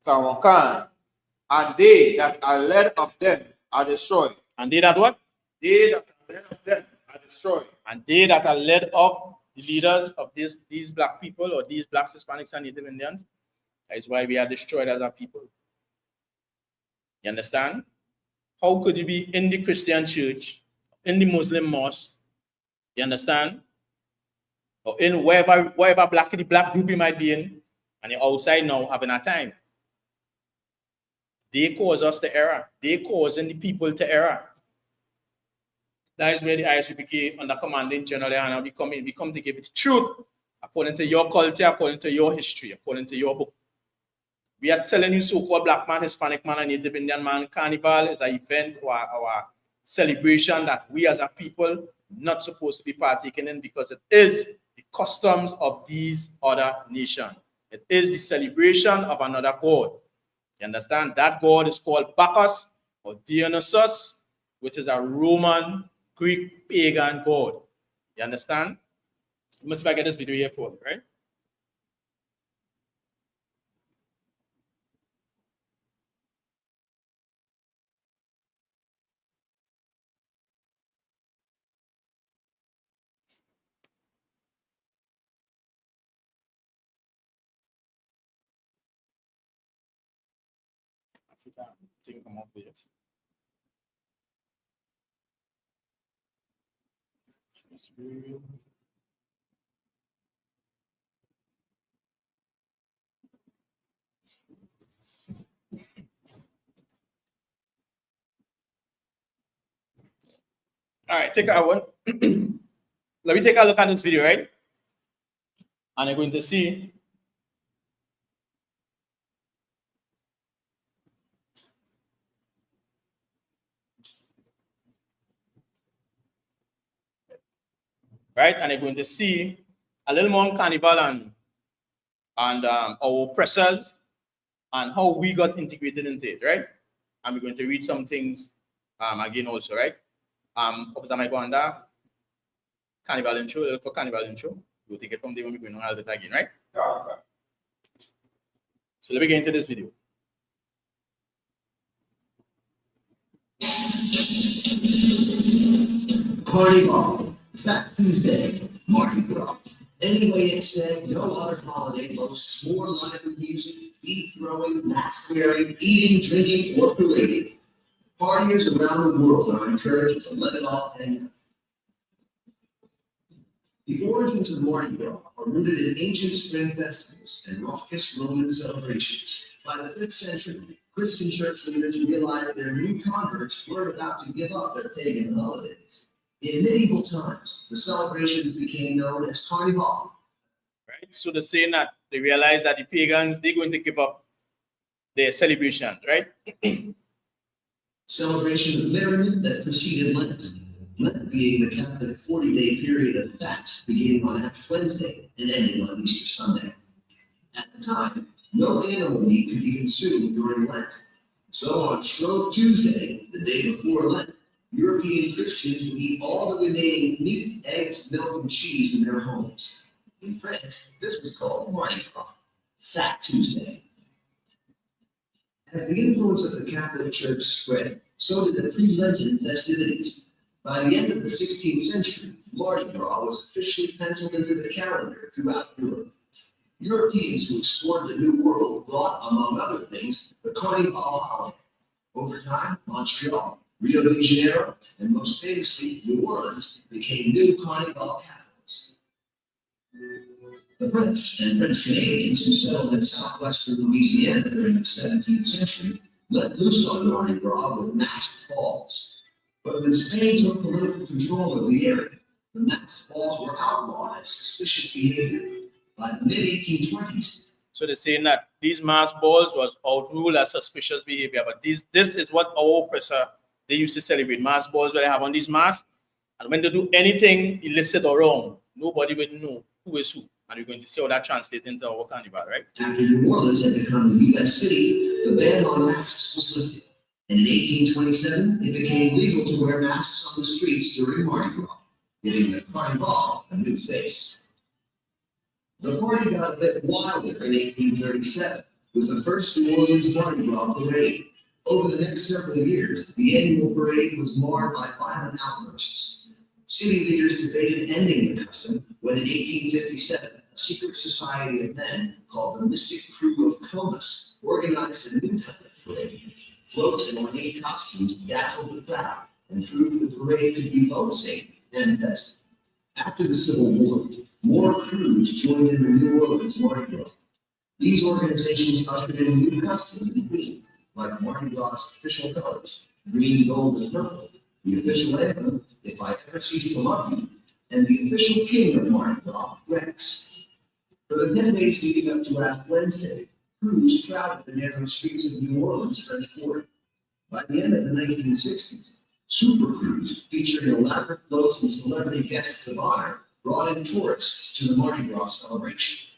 [SPEAKER 3] And they that are led of them are destroyed.
[SPEAKER 1] And they that what?
[SPEAKER 3] They that are led of them are destroyed.
[SPEAKER 1] And they that are led of the leaders of these black people or these blacks, Hispanics, and Native Indians, that is why we are destroyed as a people. You understand? How could you be in the Christian church, in the Muslim mosque, you understand? Or in wherever the black group you might be in, and you're outside now having a time. They cause us the error. They causing the people to error. That is where the ISUPK under Commanding General Hannah we come to give it the truth according to your culture, according to your history, according to your book. We are telling you so-called black man, Hispanic man, and Native Indian man, Carnival is an event or our celebration that we as a people not supposed to be partaking in because it is the customs of these other nations. It is the celebration of another god. You understand? That god is called Bacchus or Dionysus, which is a Roman, Greek, pagan god. You understand? You must get this video here for me, right? Come off this. All right, take that one. Let me take a look at this video, right? And you're going to see right? And you're going to see a little more on Carnival and our oppressors and how we got integrated into it, right? And we're going to read some things again also, right? Officer Michael under Carnival intro, look for Carnival intro. We'll take it from there when we're going on all that again, right?
[SPEAKER 3] Yeah.
[SPEAKER 1] So let me get into this video.
[SPEAKER 9] Carnival, Fat Tuesday, Mardi Gras. Anyway, it's said no other holiday boasts more lively music, beef throwing, mask wearing, eating, drinking, or parading. Partiers around the world are encouraged to let it all hang out. The origins of Mardi Gras are rooted in ancient spring festivals and raucous Roman celebrations. By the 5th century, Christian church leaders realized their new converts were about to give up their pagan holidays. In medieval times, the celebrations became known as Carnival.
[SPEAKER 1] right? So they're saying that they realize that the pagans, they're going to give up their celebrations, right?
[SPEAKER 9] Celebration of merriment that preceded Lent. Lent being the Catholic 40-day period of fast beginning on Ash Wednesday and ending on Easter Sunday. At the time, no animal meat could be consumed during Lent. So on Shrove Tuesday, the day before Lent, European Christians would eat all the remaining meat, eggs, milk, and cheese in their homes. In France, this was called Mardi Gras, Fat Tuesday. As the influence of the Catholic Church spread, so did the pre-Lenten festivities. By the end of the 16th century, Mardi Gras was officially penciled into the calendar throughout Europe. Europeans who explored the New World brought, among other things, the Carnival holiday. Over time, Montreal, Rio de Janeiro, and most famously, New Orleans became new Carnival capitals. The French and French Canadians who settled in southwestern Louisiana during the 17th century let loose on Mardi Gras with masked balls. But when Spain took political control of the area, the masked balls were outlawed as suspicious behavior. By the mid-1820s,
[SPEAKER 1] So they're saying that these masked balls was outruled as suspicious behavior, but this is what our oppressor, they used to celebrate. Masked balls where they have on these masks, and when they do anything illicit or wrong, nobody would know who is who. And we're going to see how that translates into our carnival, right?
[SPEAKER 9] after New Orleans had become a U.S. city, the ban on masks was lifted. And in 1827, it became legal to wear masks on the streets during Mardi Gras, giving the Carnival a new face. The party got a bit wilder in 1837 with the first New Orleans Mardi Gras parade. Over the next several years, the annual parade was marred by violent outbursts. City leaders debated ending the custom when in 1857, a secret society of men called the Mystic Crew of Comus organized a new kind of parade. Floats and ornate costumes dazzled the crowd and proved the parade could be both safe and festive. After the Civil War, more crews joined in the New Orleans Mardi Gras. These organizations ushered in new customs and themes, like Mardi Gras' official colors, green, gold, and purple, the official anthem, If I Ever Cease to Love You, and the official king of Mardi Gras, Rex. For the 10 days leading up to Ash Wednesday, crews crowded the narrow streets of New Orleans' French Quarter. By the end of the 1960s, super crews featuring elaborate floats and celebrity guests of honor brought in tourists to the Mardi Gras celebration.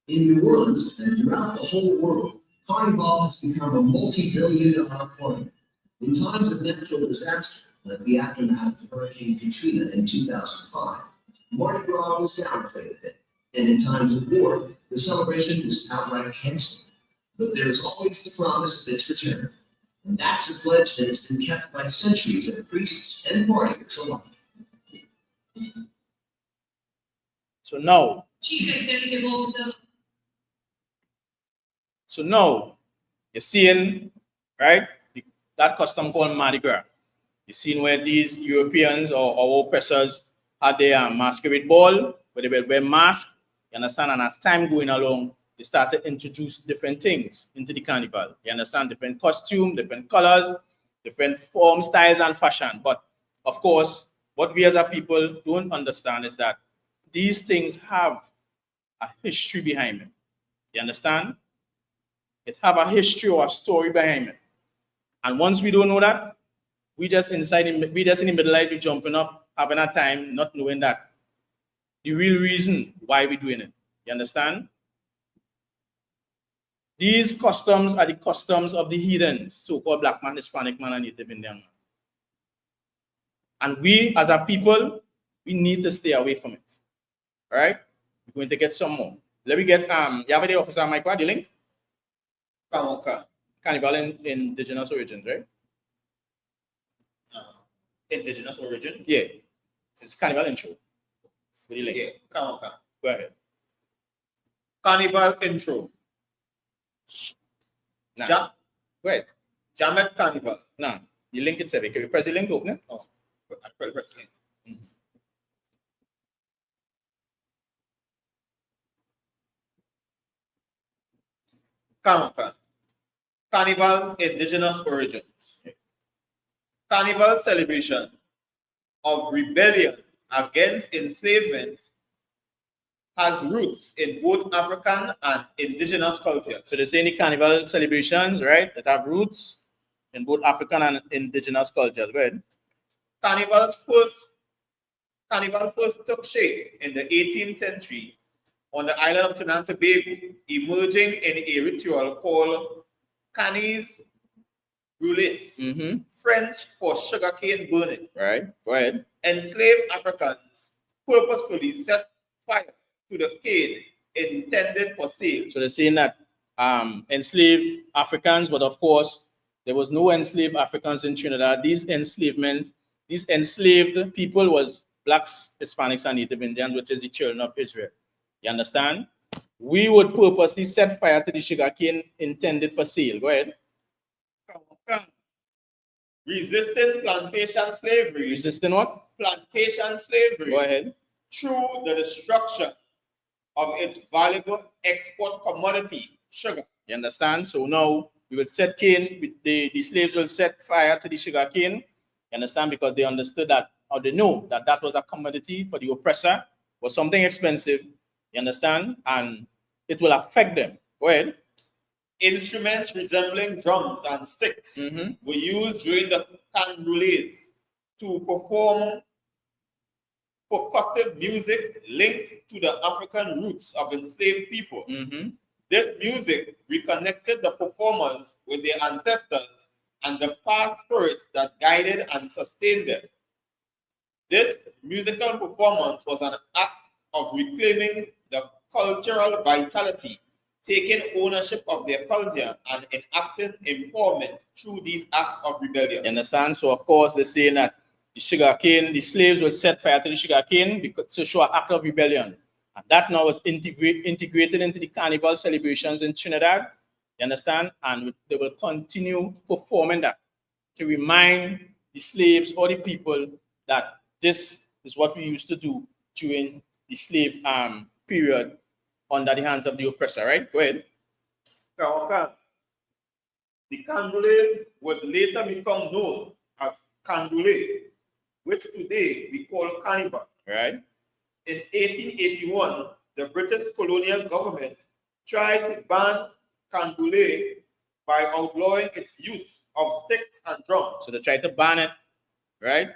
[SPEAKER 9] In New Orleans and throughout the whole world, Carnival has become a multi-billion-dollar party. In times of natural disaster, like the aftermath of Hurricane Katrina in 2005, Mardi Gras was downplayed a bit, and in times of war, the celebration was outright canceled. But there is always the promise of its return, and that's a pledge that has been kept by centuries of priests and partiers alike.
[SPEAKER 1] So now,
[SPEAKER 7] Chief Executive Officer.
[SPEAKER 1] So now you're seeing, right, that custom called Mardi Gras. You're seeing where these Europeans or our oppressors had their masquerade ball, where they will wear masks, you understand? And as time going along, they started to introduce different things into the carnival. You understand? Different costume, different colors, different form, styles, and fashion. But of course, what we as a people don't understand is that these things have a history behind it. You understand? It have a history or a story behind it. And once we don't know that, we just in the middle life, we jumping up, having a time, not knowing that the real reason why we're doing it. You understand? These customs are the customs of the heathens, so-called black man, Hispanic man, and Native Indian man. And we, as a people, we need to stay away from it. All right? We're going to get some more. Let me get, you have the officer, Mike, the link? Carnival in indigenous origins, right?
[SPEAKER 10] Indigenous origin?
[SPEAKER 1] Yeah. It's Carnival intro. What do you like?
[SPEAKER 10] Yeah, come on.
[SPEAKER 1] Go ahead.
[SPEAKER 10] Carnival intro.
[SPEAKER 1] Nah.
[SPEAKER 10] Jam.
[SPEAKER 1] Go ahead.
[SPEAKER 10] Jamet Carnival.
[SPEAKER 1] Nah. You link it, Seven. Can you press the link to open it?
[SPEAKER 10] Oh, I press link. Come on. Carnival indigenous origins. Carnival celebration of rebellion against enslavement has roots in both African and indigenous culture.
[SPEAKER 1] So they say any carnival celebrations, right, that have roots in both African and indigenous cultures. Go ahead.
[SPEAKER 10] Carnival first took shape in the 18th century on the island of Trinidad and Tobago, emerging in a ritual called Canis Brûlés, French for sugarcane burning.
[SPEAKER 1] Right, go ahead.
[SPEAKER 10] Enslaved Africans purposefully set fire to the cane intended for sale.
[SPEAKER 1] So they're saying that enslaved Africans, but of course, there was no enslaved Africans in Trinidad. These enslaved people was blacks, Hispanics, and Native Indians, which is the children of Israel. You understand? We would purposely set fire to the sugarcane intended for sale. Go ahead.
[SPEAKER 10] Resisting plantation slavery.
[SPEAKER 1] Resisting what?
[SPEAKER 10] Plantation slavery.
[SPEAKER 1] Go ahead.
[SPEAKER 10] Through the destruction of its valuable export commodity, sugar.
[SPEAKER 1] You understand? So now we will set cane, the slaves will set fire to the sugar cane. You understand? Because they understood that, or they know that that was a commodity for the oppressor, was something expensive. You understand? And it will affect them. Go ahead.
[SPEAKER 10] Instruments resembling drums and sticks were used during the candoulés to perform percussive music linked to the African roots of enslaved people. This music reconnected the performers with their ancestors and the past spirits that guided and sustained them. This musical performance was an act of reclaiming the cultural vitality, taking ownership of their culture, and enacting empowerment through these acts of rebellion.
[SPEAKER 1] You understand? So, of course, they're saying that the sugar cane, the slaves would set fire to the sugar cane to show an act of rebellion. And that now was integrated into the carnival celebrations in Trinidad. You understand? And they will continue performing that to remind the slaves or the people that this is what we used to do during the slave period under the hands of the oppressor, right? Go ahead.
[SPEAKER 10] The candoulés would later become known as candoulé, which today we call carnival.
[SPEAKER 1] Right.
[SPEAKER 10] In 1881, the British colonial government tried to ban candoulé by outlawing its use of sticks and drums.
[SPEAKER 1] So they tried to ban it, right?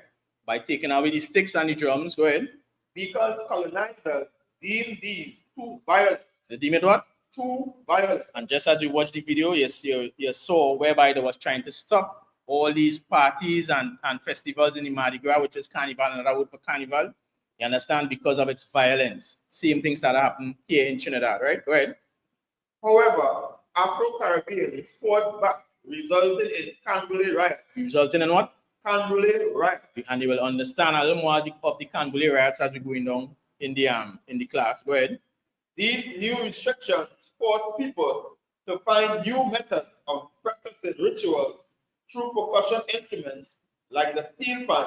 [SPEAKER 1] By taking away the sticks and the drums. Go ahead.
[SPEAKER 10] Because colonizers deemed these too violent.
[SPEAKER 1] They deemed it what?
[SPEAKER 10] Too violent.
[SPEAKER 1] And just as we watched the video, you saw whereby they was trying to stop all these parties and festivals in the Mardi Gras, which is carnival, another word for carnival. You understand? Because of its violence. Same things that happen here in Trinidad, right? Go ahead.
[SPEAKER 10] However, Afro-Caribbeans fought back, resulting in Candoulé riots.
[SPEAKER 1] Resulting in what?
[SPEAKER 10] Candoulé riots.
[SPEAKER 1] And you will understand a little more of the Candoulé riots as we're going down in the class. Go ahead.
[SPEAKER 10] These new restrictions forced people to find new methods of practicing rituals through percussion instruments like the steel pan,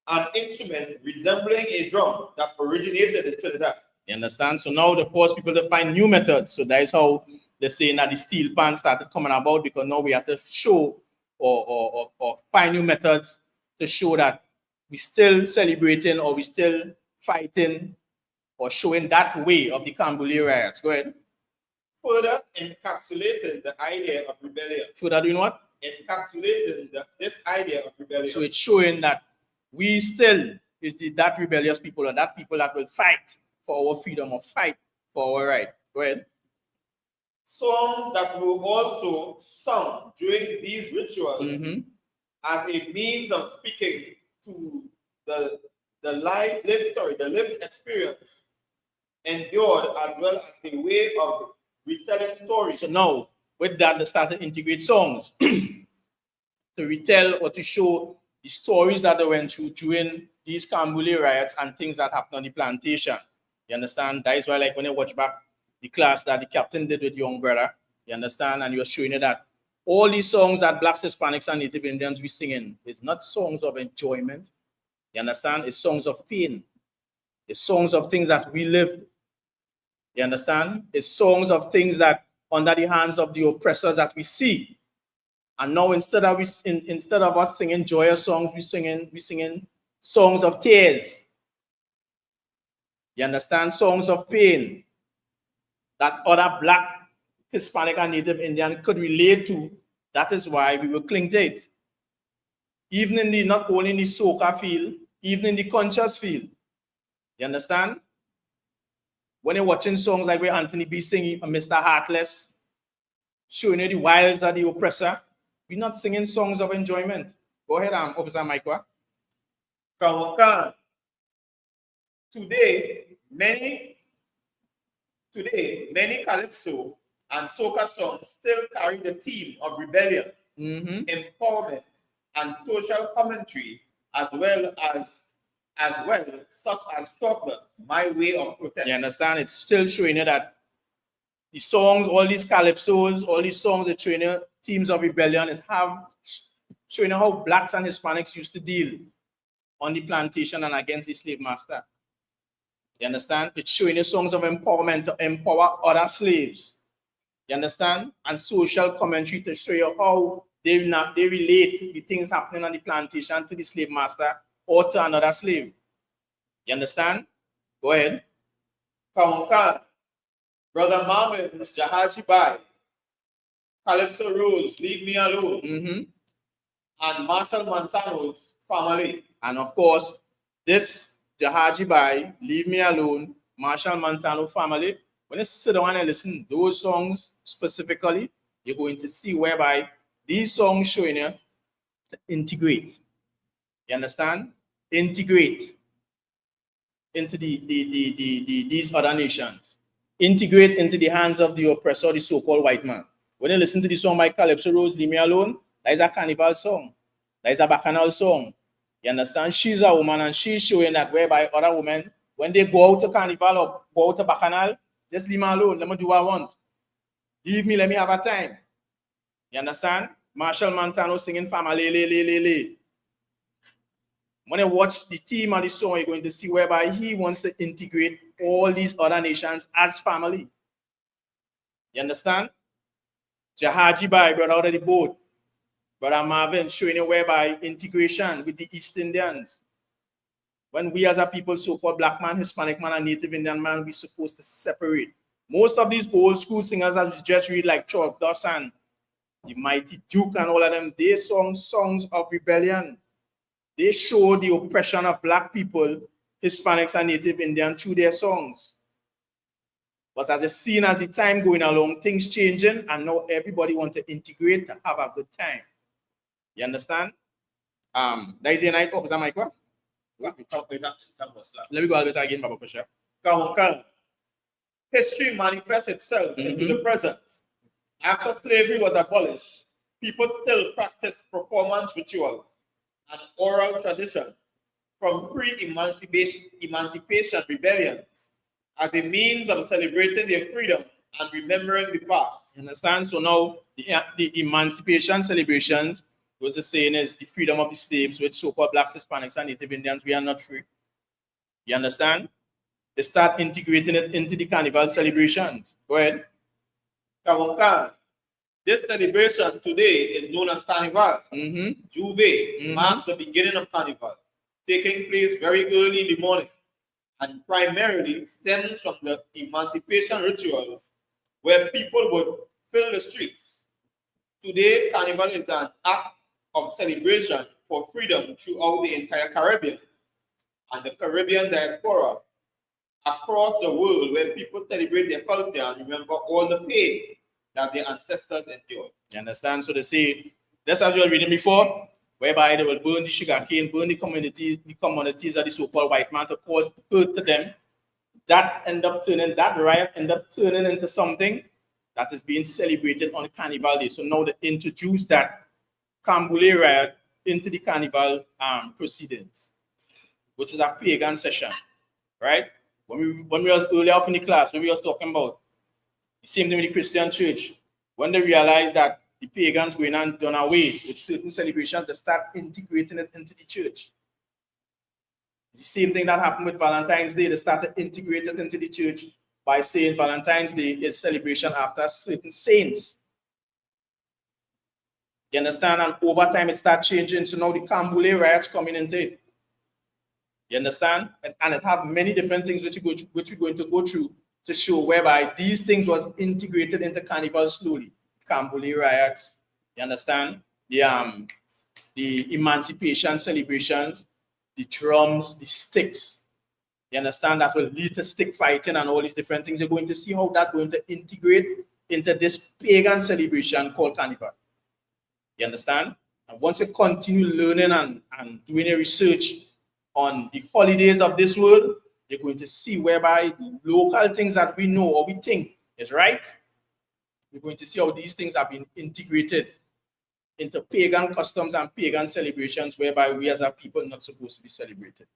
[SPEAKER 10] an instrument resembling a drum that originated in Trinidad.
[SPEAKER 1] You understand? So now they force people to find new methods. So that is how they're saying that the steel pan started coming about, because now we have to show or find new methods to show that we're still celebrating or we're still fighting or showing that way of the Candoulé riots. Go ahead.
[SPEAKER 10] Further encapsulating the idea of rebellion.
[SPEAKER 1] Further doing what?
[SPEAKER 10] Encapsulating this idea of rebellion.
[SPEAKER 1] So it's showing that we still is that rebellious people, or that people that will fight for our freedom or fight for our right. Go ahead.
[SPEAKER 10] Songs that were also sung during these rituals as a means of speaking to the lived experience endured, as well as a way of retelling stories.
[SPEAKER 1] So now, with that, they started to integrate songs to retell or to show the stories that they went through during these Candoulé riots and things that happened on the plantation. You understand? That is why, like, when you watch back the class that the captain did with young brother, you understand? And you're showing you that all these songs that Blacks, Hispanics, and Native Indians we singing is not songs of enjoyment. You understand? It's songs of pain. It's songs of things that we lived. You understand? It's songs of things that under the hands of the oppressors that we see. And now instead of us singing joyous songs, we singing songs of tears. You understand? Songs of pain that other Black, Hispanic, and Native Indian could relate to. That is why we will cling to it. Even in the, not only in the soca field, even in the conscious field. You understand? When you're watching songs like where Anthony B singing Mr. Heartless, showing you the wiles of the oppressor, we're not singing songs of enjoyment. Go ahead, Officer Michael.
[SPEAKER 10] Today, many calypso and soca songs still carry the theme of rebellion, empowerment, and social commentary, as well, such as Chocolate, My Way of Protest.
[SPEAKER 1] You understand? It's still showing you that the songs, all these calypsos, all these songs that showing you themes of rebellion, it have showing you how Blacks and Hispanics used to deal on the plantation and against the slave master. You understand? It's showing you songs of empowerment to empower other slaves. You understand? And social commentary to show you how they relate the things happening on the plantation to the slave master or to another slave. You understand? Go ahead.
[SPEAKER 10] Kawankan, Brother Marvin's Jahaji Bai, Calypso Rose, Leave Me Alone, and Marshall Montano's Family.
[SPEAKER 1] And of course, this Jahaji Bai, Leave Me Alone, Marshall Montano Family, when you sit down and listen to those songs specifically, you're going to see whereby these songs showing you to integrate. You understand? Integrate into these other nations. Integrate into the hands of the oppressor, the so-called white man. When you listen to the song by Calypso Rose, Leave Me Alone, that is a carnival song. That is a bacchanal song. You understand? She's a woman and she's showing that whereby other women, when they go out to carnival or go out to bacchanal, just leave me alone. Let me do what I want. Leave me, let me have a time. You understand? Marshall Montano singing Family, le, le, le, le. When you watch the theme of the song, you're going to see whereby he wants to integrate all these other nations as family. You understand? Jahaji Bai brought out of the boat. Brother Marvin showing you whereby integration with the East Indians. When we as a people, so-called Black man, Hispanic man, and Native Indian man, we're supposed to separate. Most of these old school singers that we just read, like Chuck Dawson, the Mighty Duke, and all of them, they sung songs of rebellion. They show the oppression of Black people, Hispanics, and Native Indians through their songs. But as a scene, as the time going along, things changing, and now everybody wants to integrate to have a good time. You understand? That is the night, Officer Michael. Let me go a little bit again, Baba Pasha.
[SPEAKER 10] History manifests itself into the present. After slavery was abolished, people still practice performance rituals and oral tradition from pre-emancipation rebellions as a means of celebrating their freedom and remembering the past.
[SPEAKER 1] You understand? So now the emancipation celebrations was the saying is the freedom of the slaves, with so-called Blacks, Hispanics, and Native Indians, we are not free. You understand? They start integrating it into the carnival celebrations. Go ahead.
[SPEAKER 10] Kawankan. This celebration today is known as Carnival. Juve marks the beginning of Carnival, taking place very early in the morning, and primarily stems from the emancipation rituals where people would fill the streets. Today, Carnival is an act of celebration for freedom throughout the entire Caribbean and the Caribbean diaspora across the world, where people celebrate their culture and remember all the pain that their ancestors endured.
[SPEAKER 1] You understand? So they say, that's as you were reading before, whereby they will burn the sugarcane, burn the communities of the so-called white man to cause hurt to them. That riot end up turning into something that is being celebrated on Carnival Day. So now they introduce that Cambule riot into the Carnival proceedings, which is a pagan session, right? When we was earlier up in the class, when we was talking about the same thing with the Christian church, when they realized that the pagans going on done away with certain celebrations, they start integrating it into the church. The same thing that happened with Valentine's Day, they started integrating it into the church by saying Valentine's Day is celebration after certain saints. You understand? And over time it starts changing. So now the Cambule riots coming into it. You understand? And it have many different things which we're going to go through to show whereby these things was integrated into Carnival slowly. Cambole riots, you understand? The emancipation celebrations, the drums, the sticks. You understand? That will lead to stick fighting and all these different things. You're going to see how that's going to integrate into this pagan celebration called Carnival. You understand? And once you continue learning and doing a research on the holidays of this world, you're going to see whereby local things that we know or we think is right, you're going to see how these things have been integrated into pagan customs and pagan celebrations whereby we as a people are not supposed to be celebrated.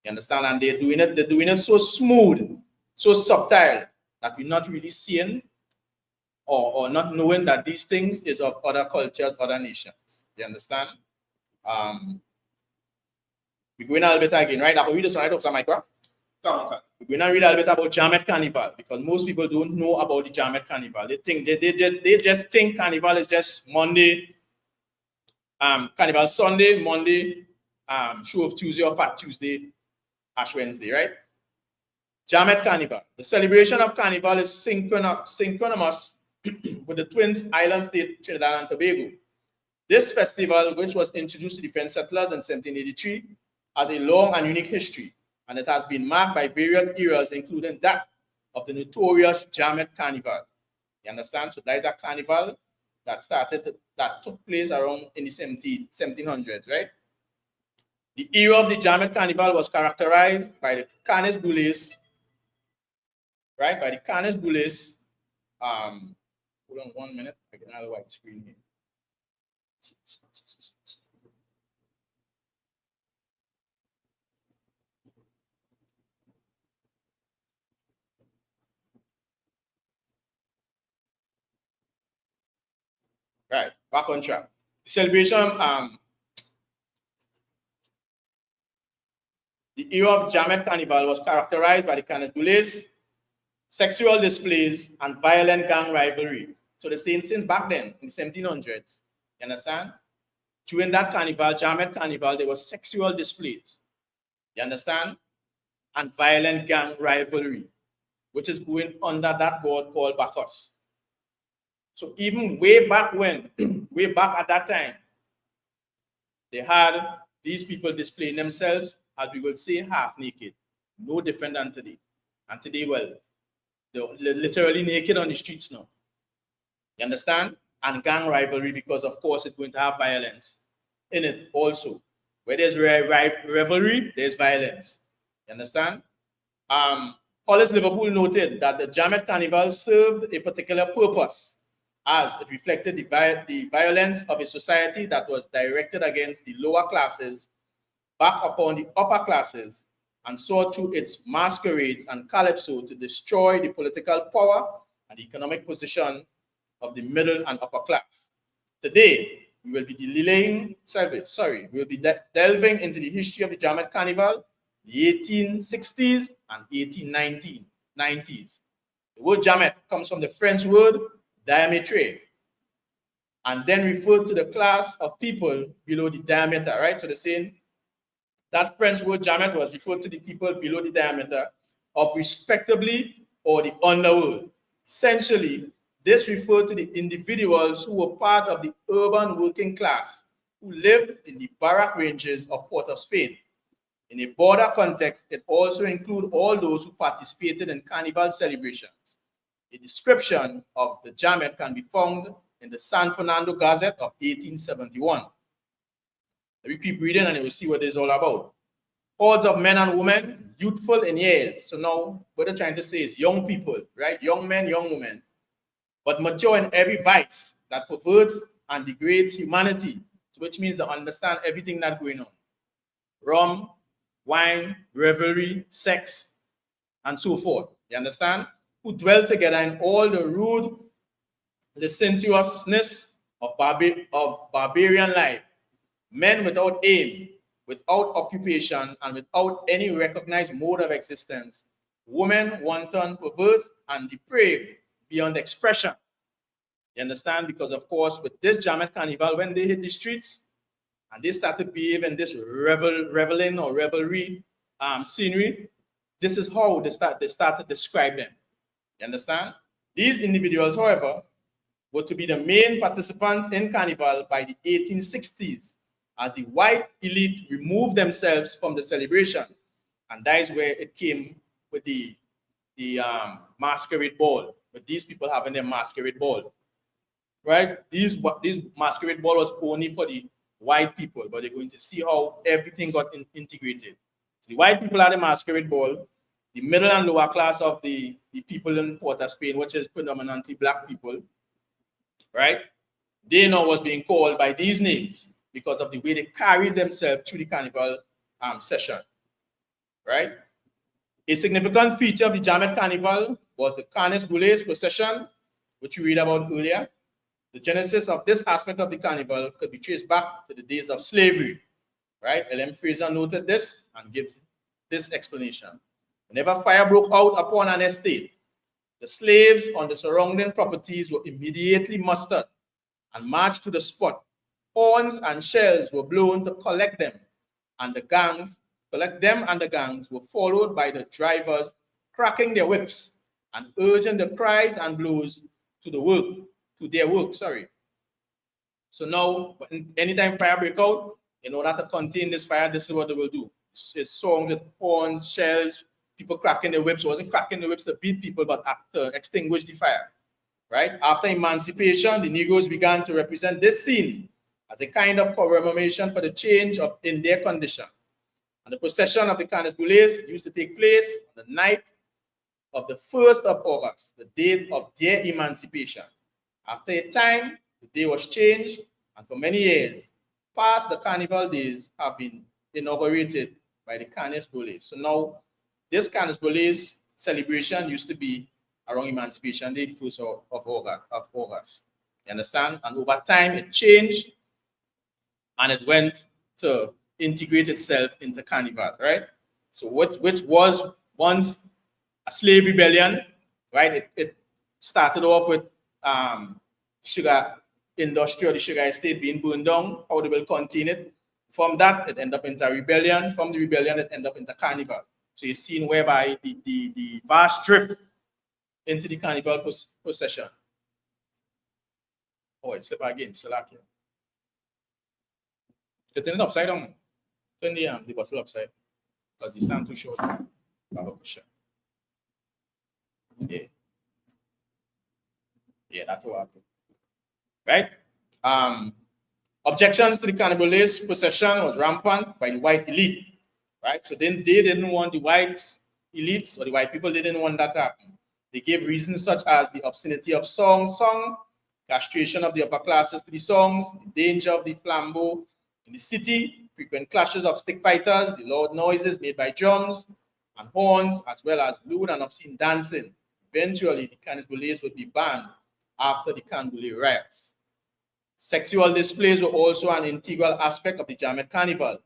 [SPEAKER 1] You understand? And they're doing it so smooth, so subtle that we're not really seeing or not knowing that these things is of other cultures, other nations. You understand? We're going a little bit again, right? After we just right off some micro. We're going to read a little bit about Jamet Carnival because most people don't know about the Jamet Carnival. They think they just think Carnival is just Monday, Carnival Sunday, Monday, Show of Tuesday or Fat Tuesday, Ash Wednesday, right? Jamet Carnival. The celebration of Carnival is synchronous with the Twin Island state, Trinidad and Tobago. This festival, which was introduced to the French settlers in 1783, has a long and unique history, and it has been marked by various eras, including that of the notorious Jamet Carnival. You understand? So that is a carnival that took place around in the 1700s, right? The era of the Jamet Carnival was characterized by the Canis Boulés, right? By the Canis Boulés. Hold on 1 minute. I get another white screen here. Right, back on track. The celebration, the era of Jamet Carnival was characterized by the Canis Boulés, sexual displays, and violent gang rivalry. So the same since back then, in the 1700s, you understand? During that carnival, Jamet Carnival, there was sexual displays, you understand? And violent gang rivalry, which is going under that god called Bacchus. So even way back when, way back at that time, they had these people displaying themselves, as we will say, half naked, no different than today. And today, well, they're literally naked on the streets now. You understand? And gang rivalry, because of course it's going to have violence in it also. Where there's rivalry, there's violence. You understand? Hollis Liverpool noted that the Jamet Carnival served a particular purpose, as it reflected the violence of a society that was directed against the lower classes, back upon the upper classes, and sought through its masquerades and calypso to destroy the political power and the economic position of the middle and upper class. Today, we will be we'll be delving into the history of the Jamet Carnival, the 1860s and 1890s. The word Jamet comes from the French word diametre, and then referred to the class of people below the diameter, right? So the saying that French word Jamet was referred to the people below the diameter of respectably or the underworld. Essentially, this referred to the individuals who were part of the urban working class who lived in the barrack ranges of Port of Spain. In a broader context, it also includes all those who participated in carnival celebrations. A description of the Jamet can be found in the San Fernando Gazette of 1871. Let me keep reading and you will see what it's all about. Hordes of men and women, youthful in years. So now what they're trying to say is young people, right? Young men, young women, but mature in every vice that perverts and degrades humanity, which means they understand everything that's going on. Rum, wine, revelry, sex, and so forth. You understand? Who dwell together in all the rude licentiousness of barbarian life. Men without aim, without occupation, and without any recognized mode of existence. Women wanton, perverse, and depraved beyond expression. You understand? Because of course, with this Jamet Carnival, when they hit the streets and they started behaving this reveling or revelry, scenery, this is how they start to describe them. You understand? These individuals, however, were to be the main participants in Carnival by the 1860s, as the white elite removed themselves from the celebration. And that is where it came with the masquerade ball, with these people having their masquerade ball. Right? These masquerade ball was only for the white people, but they're going to see how everything got integrated. So the white people had a masquerade ball. The middle and lower class of the people in Port of Spain, which is predominantly black people, right? They now was being called by these names because of the way they carried themselves through the carnival session, right? A significant feature of the Jamet Carnival was the Canis Boulez procession, which we read about earlier. The genesis of this aspect of the carnival could be traced back to the days of slavery, right? L.M. Fraser noted this and gives this explanation. Whenever fire broke out upon an estate, the slaves on the surrounding properties were immediately mustered and marched to the spot. Horns and shells were blown to collect them, and the gangs were followed by the drivers cracking their whips and urging the cries and blows to their work. So now, anytime fire break out, in order to contain this fire, this is what they will do. It's songs with horns, shells, people cracking their whips. It wasn't cracking the whips to beat people, but to extinguish the fire, right? After emancipation, the Negroes began to represent this scene as a kind of commemoration for the change in their condition. And the procession of the Canis Boulez used to take place on the night of the 1st of August, the date of their emancipation. After a time, the day was changed, and for many years past, the carnival days have been inaugurated by the Canis Boulez. So now, this Canis Boulez celebration used to be around Emancipation Day, 1st of August. You understand? And over time, it changed, and it went to integrate itself into Carnival, right? So which was once a slave rebellion, right? It started off with sugar industry or the sugar estate being burned down, how they will contain it. From that, it ended up into a rebellion. From the rebellion, it ended up into Carnival. So you're seeing whereby the vast drift into the Carnival procession. Oh, it's slip again, Salakia. You turn it upside down. Turn the bottle upside because you stand too short. Yeah. Yeah, that's what happened. Right? Objections to the Canis Boulez procession was rampant by the white elite. Right? So then they didn't want the white elites or the white people, they didn't want that to happen. They gave reasons such as the obscenity of songs sung, castration of the upper classes to the songs, the danger of the flambeau in the city, frequent clashes of stick fighters, the loud noises made by drums and horns, as well as lewd and obscene dancing. Eventually, the Canis Boulez would be banned after the Canboulay riots. Sexual displays were also an integral aspect of the Jamet Carnival.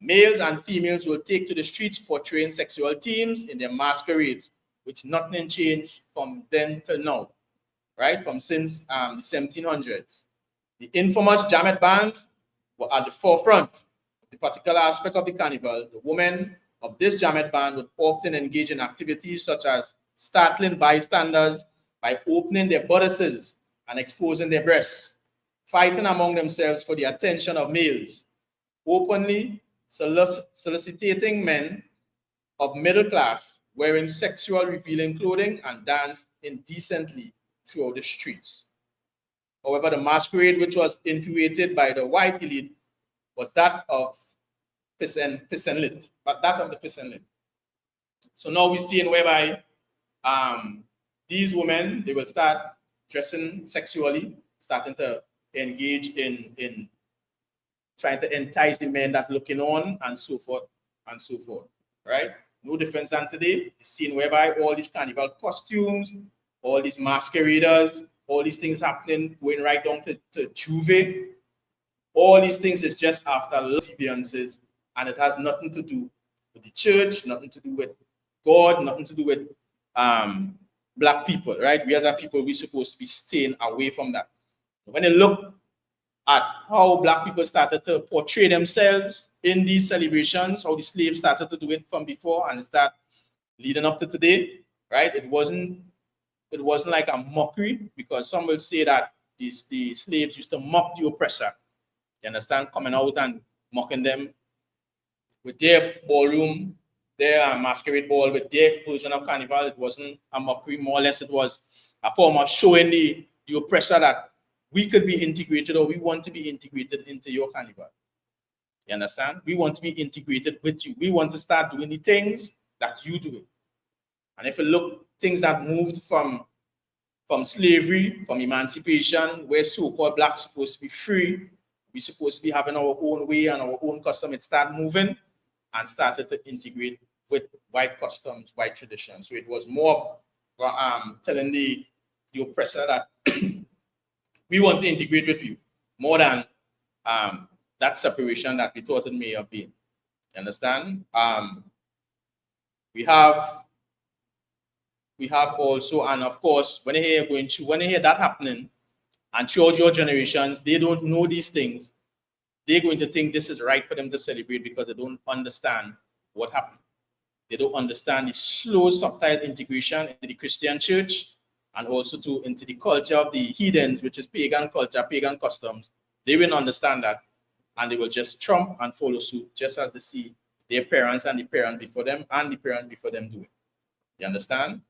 [SPEAKER 1] Males and females will take to the streets portraying sexual themes in their masquerades, which nothing changed from then till now, right? From since the 1700s. The infamous Jamet bands were at the forefront of the particular aspect of the carnival. The women of this Jamet band would often engage in activities such as startling bystanders by opening their bodices and exposing their breasts, fighting among themselves for the attention of males, openly soliciting men of middle class wearing sexual revealing clothing and danced indecently throughout the streets. However, the masquerade which was infuriated by the white elite was that of Pissenlit, but that of the Pissenlit. So now we're seeing whereby these women, they will start dressing sexually, starting to engage in trying to entice the men that looking on and so forth, right? No difference than today. You're seeing whereby all these carnival costumes, all these masqueraders, all these things happening, going right down to Juve. All these things is just after deviances, and it has nothing to do with the church, nothing to do with God, nothing to do with black people, right? We as a people, we're supposed to be staying away from that. When you look at how black people started to portray themselves in these celebrations, how the slaves started to do it from before and start leading up to today, right? It wasn't like a mockery, because some will say that the slaves used to mock the oppressor. You understand? Coming out and mocking them with their ballroom, their masquerade ball, with their version of carnival. It wasn't a mockery, more or less it was a form of showing the oppressor that we could be integrated, or we want to be integrated into your carnival. You understand? We want to be integrated with you. We want to start doing the things that you do. And if you look, things that moved from slavery, from emancipation, where so-called blacks supposed to be free, we supposed to be having our own way and our own custom, it started moving and started to integrate with white customs, white traditions. So it was more of telling the oppressor that we want to integrate with you, more than that separation that we thought it may have been. You understand? We have also, and of course, when you hear that happening, and throughout your generations, they don't know these things, they're going to think this is right for them to celebrate because they don't understand what happened. They don't understand the slow, subtle integration into the Christian church and also into the culture of the heathens, which is pagan culture, pagan customs. They will understand that, and they will just trump and follow suit, just as they see their parents and the parents before them and the parents before them do it. You understand?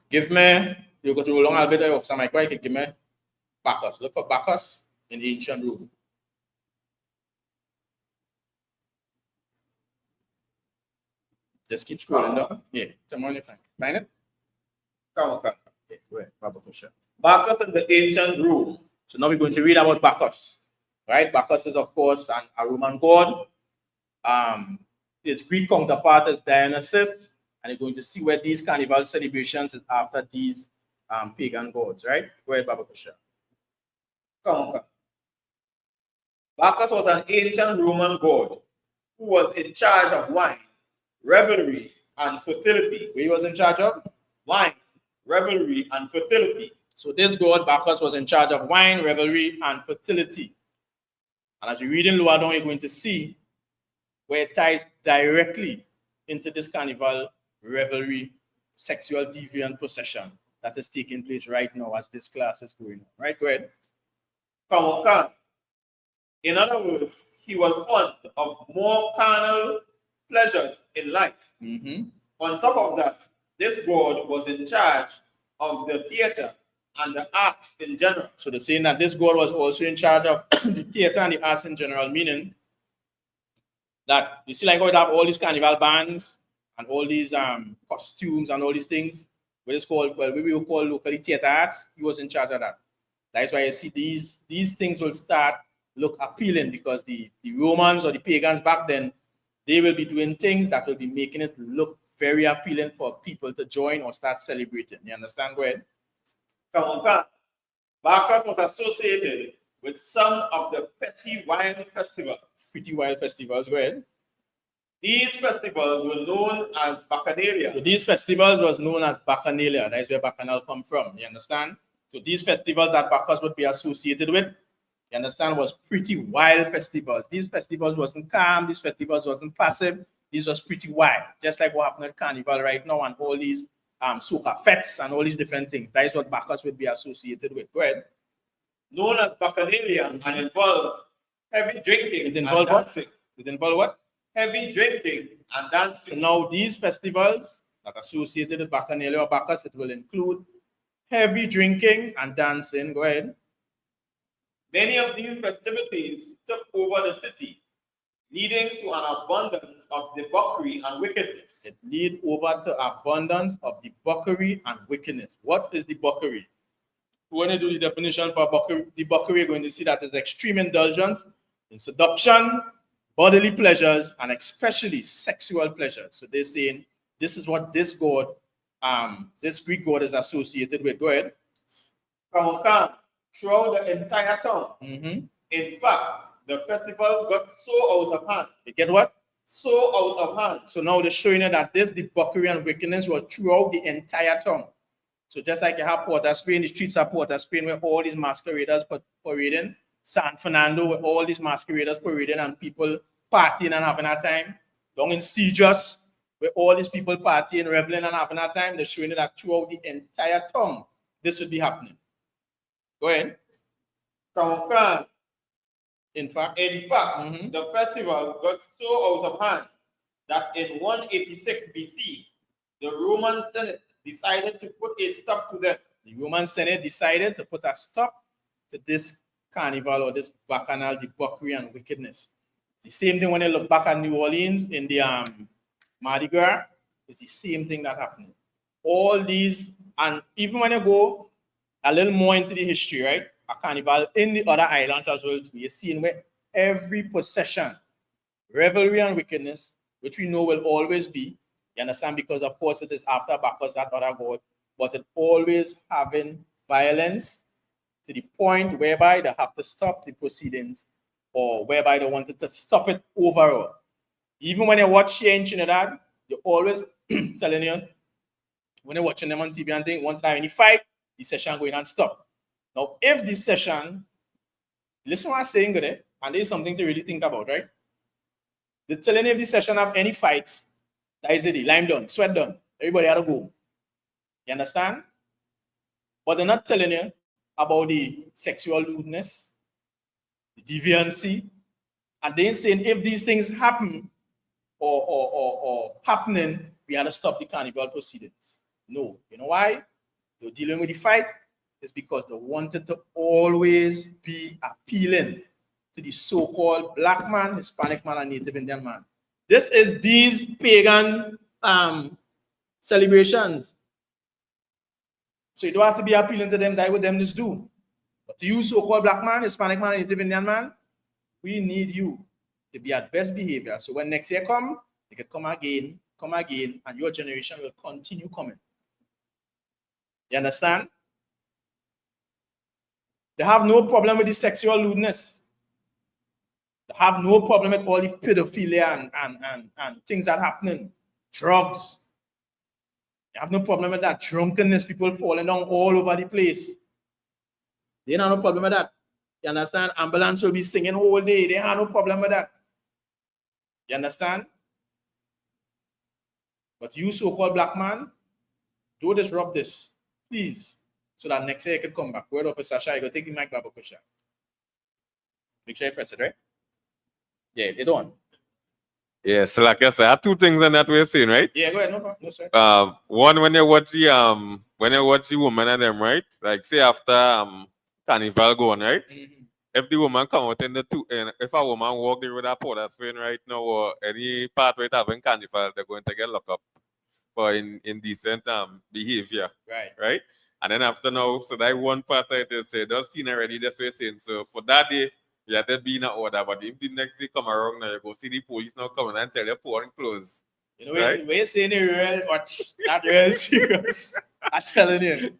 [SPEAKER 1] Give me, you go to a long bit of some quick, give me Bacchus. Look for Bacchus in ancient Rome. Just keep scrolling down. Yeah, come on, you find it?
[SPEAKER 10] Come on.
[SPEAKER 1] Okay, go ahead, Bacchus.
[SPEAKER 10] Bacchus in the ancient Rome.
[SPEAKER 1] So now we're going to read about Bacchus. Right? Bacchus is, of course, a Roman god. His Greek counterpart is Dionysus, and you're going to see where these carnival celebrations is after these pagan gods, right? Go ahead, Bacchus.
[SPEAKER 10] Come on. Bacchus was an ancient Roman god who was in charge of wine, revelry, and fertility.
[SPEAKER 1] He was in charge of?
[SPEAKER 10] Wine, revelry, and fertility.
[SPEAKER 1] So this god, Bacchus, was in charge of wine, revelry, and fertility. And as you read in lower down, you're going to see where it ties directly into this carnival, revelry, sexual deviant procession that is taking place right now as this class is going on. Right? Go ahead.
[SPEAKER 10] In other words, he was fond of more carnal pleasures in life. On top of that, this god was in charge of the theater and the arts in general.
[SPEAKER 1] So they're saying that this god was also in charge of the theater and the arts in general, meaning that you see like how we have all these carnival bands and all these costumes and all these things, what is called, well, we will call locally theater arts. He was in charge of that. That's why you see these things will start look appealing, because the Romans or the pagans back then, they will be doing things that will be making it look very appealing for people to join or start celebrating. You understand? Go ahead.
[SPEAKER 10] Bacchus was associated with some of the petty wild festivals.
[SPEAKER 1] Pretty wild festivals, go ahead.
[SPEAKER 10] These festivals were known as Bacchanalia.
[SPEAKER 1] So these festivals was known as Bacchanalia. That's where Bacchanal come from. You understand? So these festivals that Bacchus would be associated with, you understand, was pretty wild festivals. These festivals wasn't calm. These festivals wasn't passive. These was pretty wild. Just like what happened at Carnival right now and all these soca fetes and all these different things. That is what Bacchus would be associated with. Go ahead.
[SPEAKER 10] Known as Bacchanalia and involved heavy drinking
[SPEAKER 1] and dancing. It involved what?
[SPEAKER 10] Heavy drinking and dancing.
[SPEAKER 1] So now these festivals that are associated with Bacchanalia or Bacchus, it will include heavy drinking and dancing. Go ahead.
[SPEAKER 10] Many of these festivities took over the city, leading to an abundance of debauchery and wickedness.
[SPEAKER 1] It lead over to abundance of debauchery and wickedness. What is debauchery? When you do the definition for debauchery, you're going to see that it's extreme indulgence in seduction, bodily pleasures, and especially sexual pleasures. So they're saying this is what this god, this Greek god is associated with. Go ahead.
[SPEAKER 10] Throughout the entire town. In fact, the festivals got so out of hand.
[SPEAKER 1] You get what?
[SPEAKER 10] So out of hand.
[SPEAKER 1] So now they're showing you that this debauchery and wickedness was throughout the entire town. So just like you have Port of Spain, the streets of Port of Spain where all these masqueraders parading, San Fernando where all these masqueraders parading and people partying and having a time. Down in Sijas where all these people partying, reveling and having a time, they're showing it that throughout the entire town, this would be happening. Go ahead. In fact,
[SPEAKER 10] the festival got so out of hand that in 186 BC, the Roman Senate decided to put a stop to them.
[SPEAKER 1] The Roman Senate decided to put a stop to this carnival or this bacchanal debauchery and wickedness. The same thing when you look back at New Orleans in the Mardi Gras, it's the same thing that happened. All these, and even when you go a little more into the history, right? A carnival in the other islands as well, you're seeing where every procession, revelry and wickedness, which we know will always be, you understand, because of course it is after Bacchus, that other god, but it always having violence to the point whereby they have to stop the proceedings or whereby they wanted to stop it overall. Even when you watch here in Trinidad, they're always telling you, when you're watching them on TV and things, once they're in the fight, the session going and stop. Now, if this session, listen what I'm saying today, and there's something to really think about, right? They're telling you if this session have any fights, that is it, lime done, sweat done, everybody had to go. You understand? But they're not telling you about the sexual lewdness, the deviancy, and they're saying if these things happen or happening, we had to stop the carnival proceedings. No. You know why? They're dealing with the fight. Is because they wanted to always be appealing to the so-called black man, Hispanic man, and Native Indian man. This is these pagan celebrations. So you don't have to be appealing to them, that what them just do. But to you, so-called black man, Hispanic man, Native Indian man, we need you to be at best behavior. So when next year come, you can come again, and your generation will continue coming. You understand? They have no problem with the sexual lewdness. They have no problem with all the pedophilia and things that are happening. Drugs. They have no problem with that. Drunkenness, people falling down all over the place. They don't have no problem with that. You understand? Ambulance will be singing all day. They have no problem with that. You understand? But you so-called black man, don't disrupt this. Please. So that next year you can come back. Word of Sasha, you go take the mic back, Kusha. Make sure you press it, right? Yeah, they don't.
[SPEAKER 11] Yeah, so like I said, I have two things on that we're saying, right?
[SPEAKER 1] Yeah, go ahead, no problem. No, sir.
[SPEAKER 11] One, when you watch the woman and them, right? Like say after carnival going, right? If the woman come out in the if a woman walk the road at Port of Spain right now or any part where it having carnival, they're going to get locked up for indecent behavior. Right? And then after now, so that one part I just say, that's seen already, that's what you're saying. So for that day, you have to be in an order. But if the next day come around, now you go see the police now coming and tell you pouring clothes.
[SPEAKER 1] You know, right? We're saying the real watch, not real serious. I'm telling you.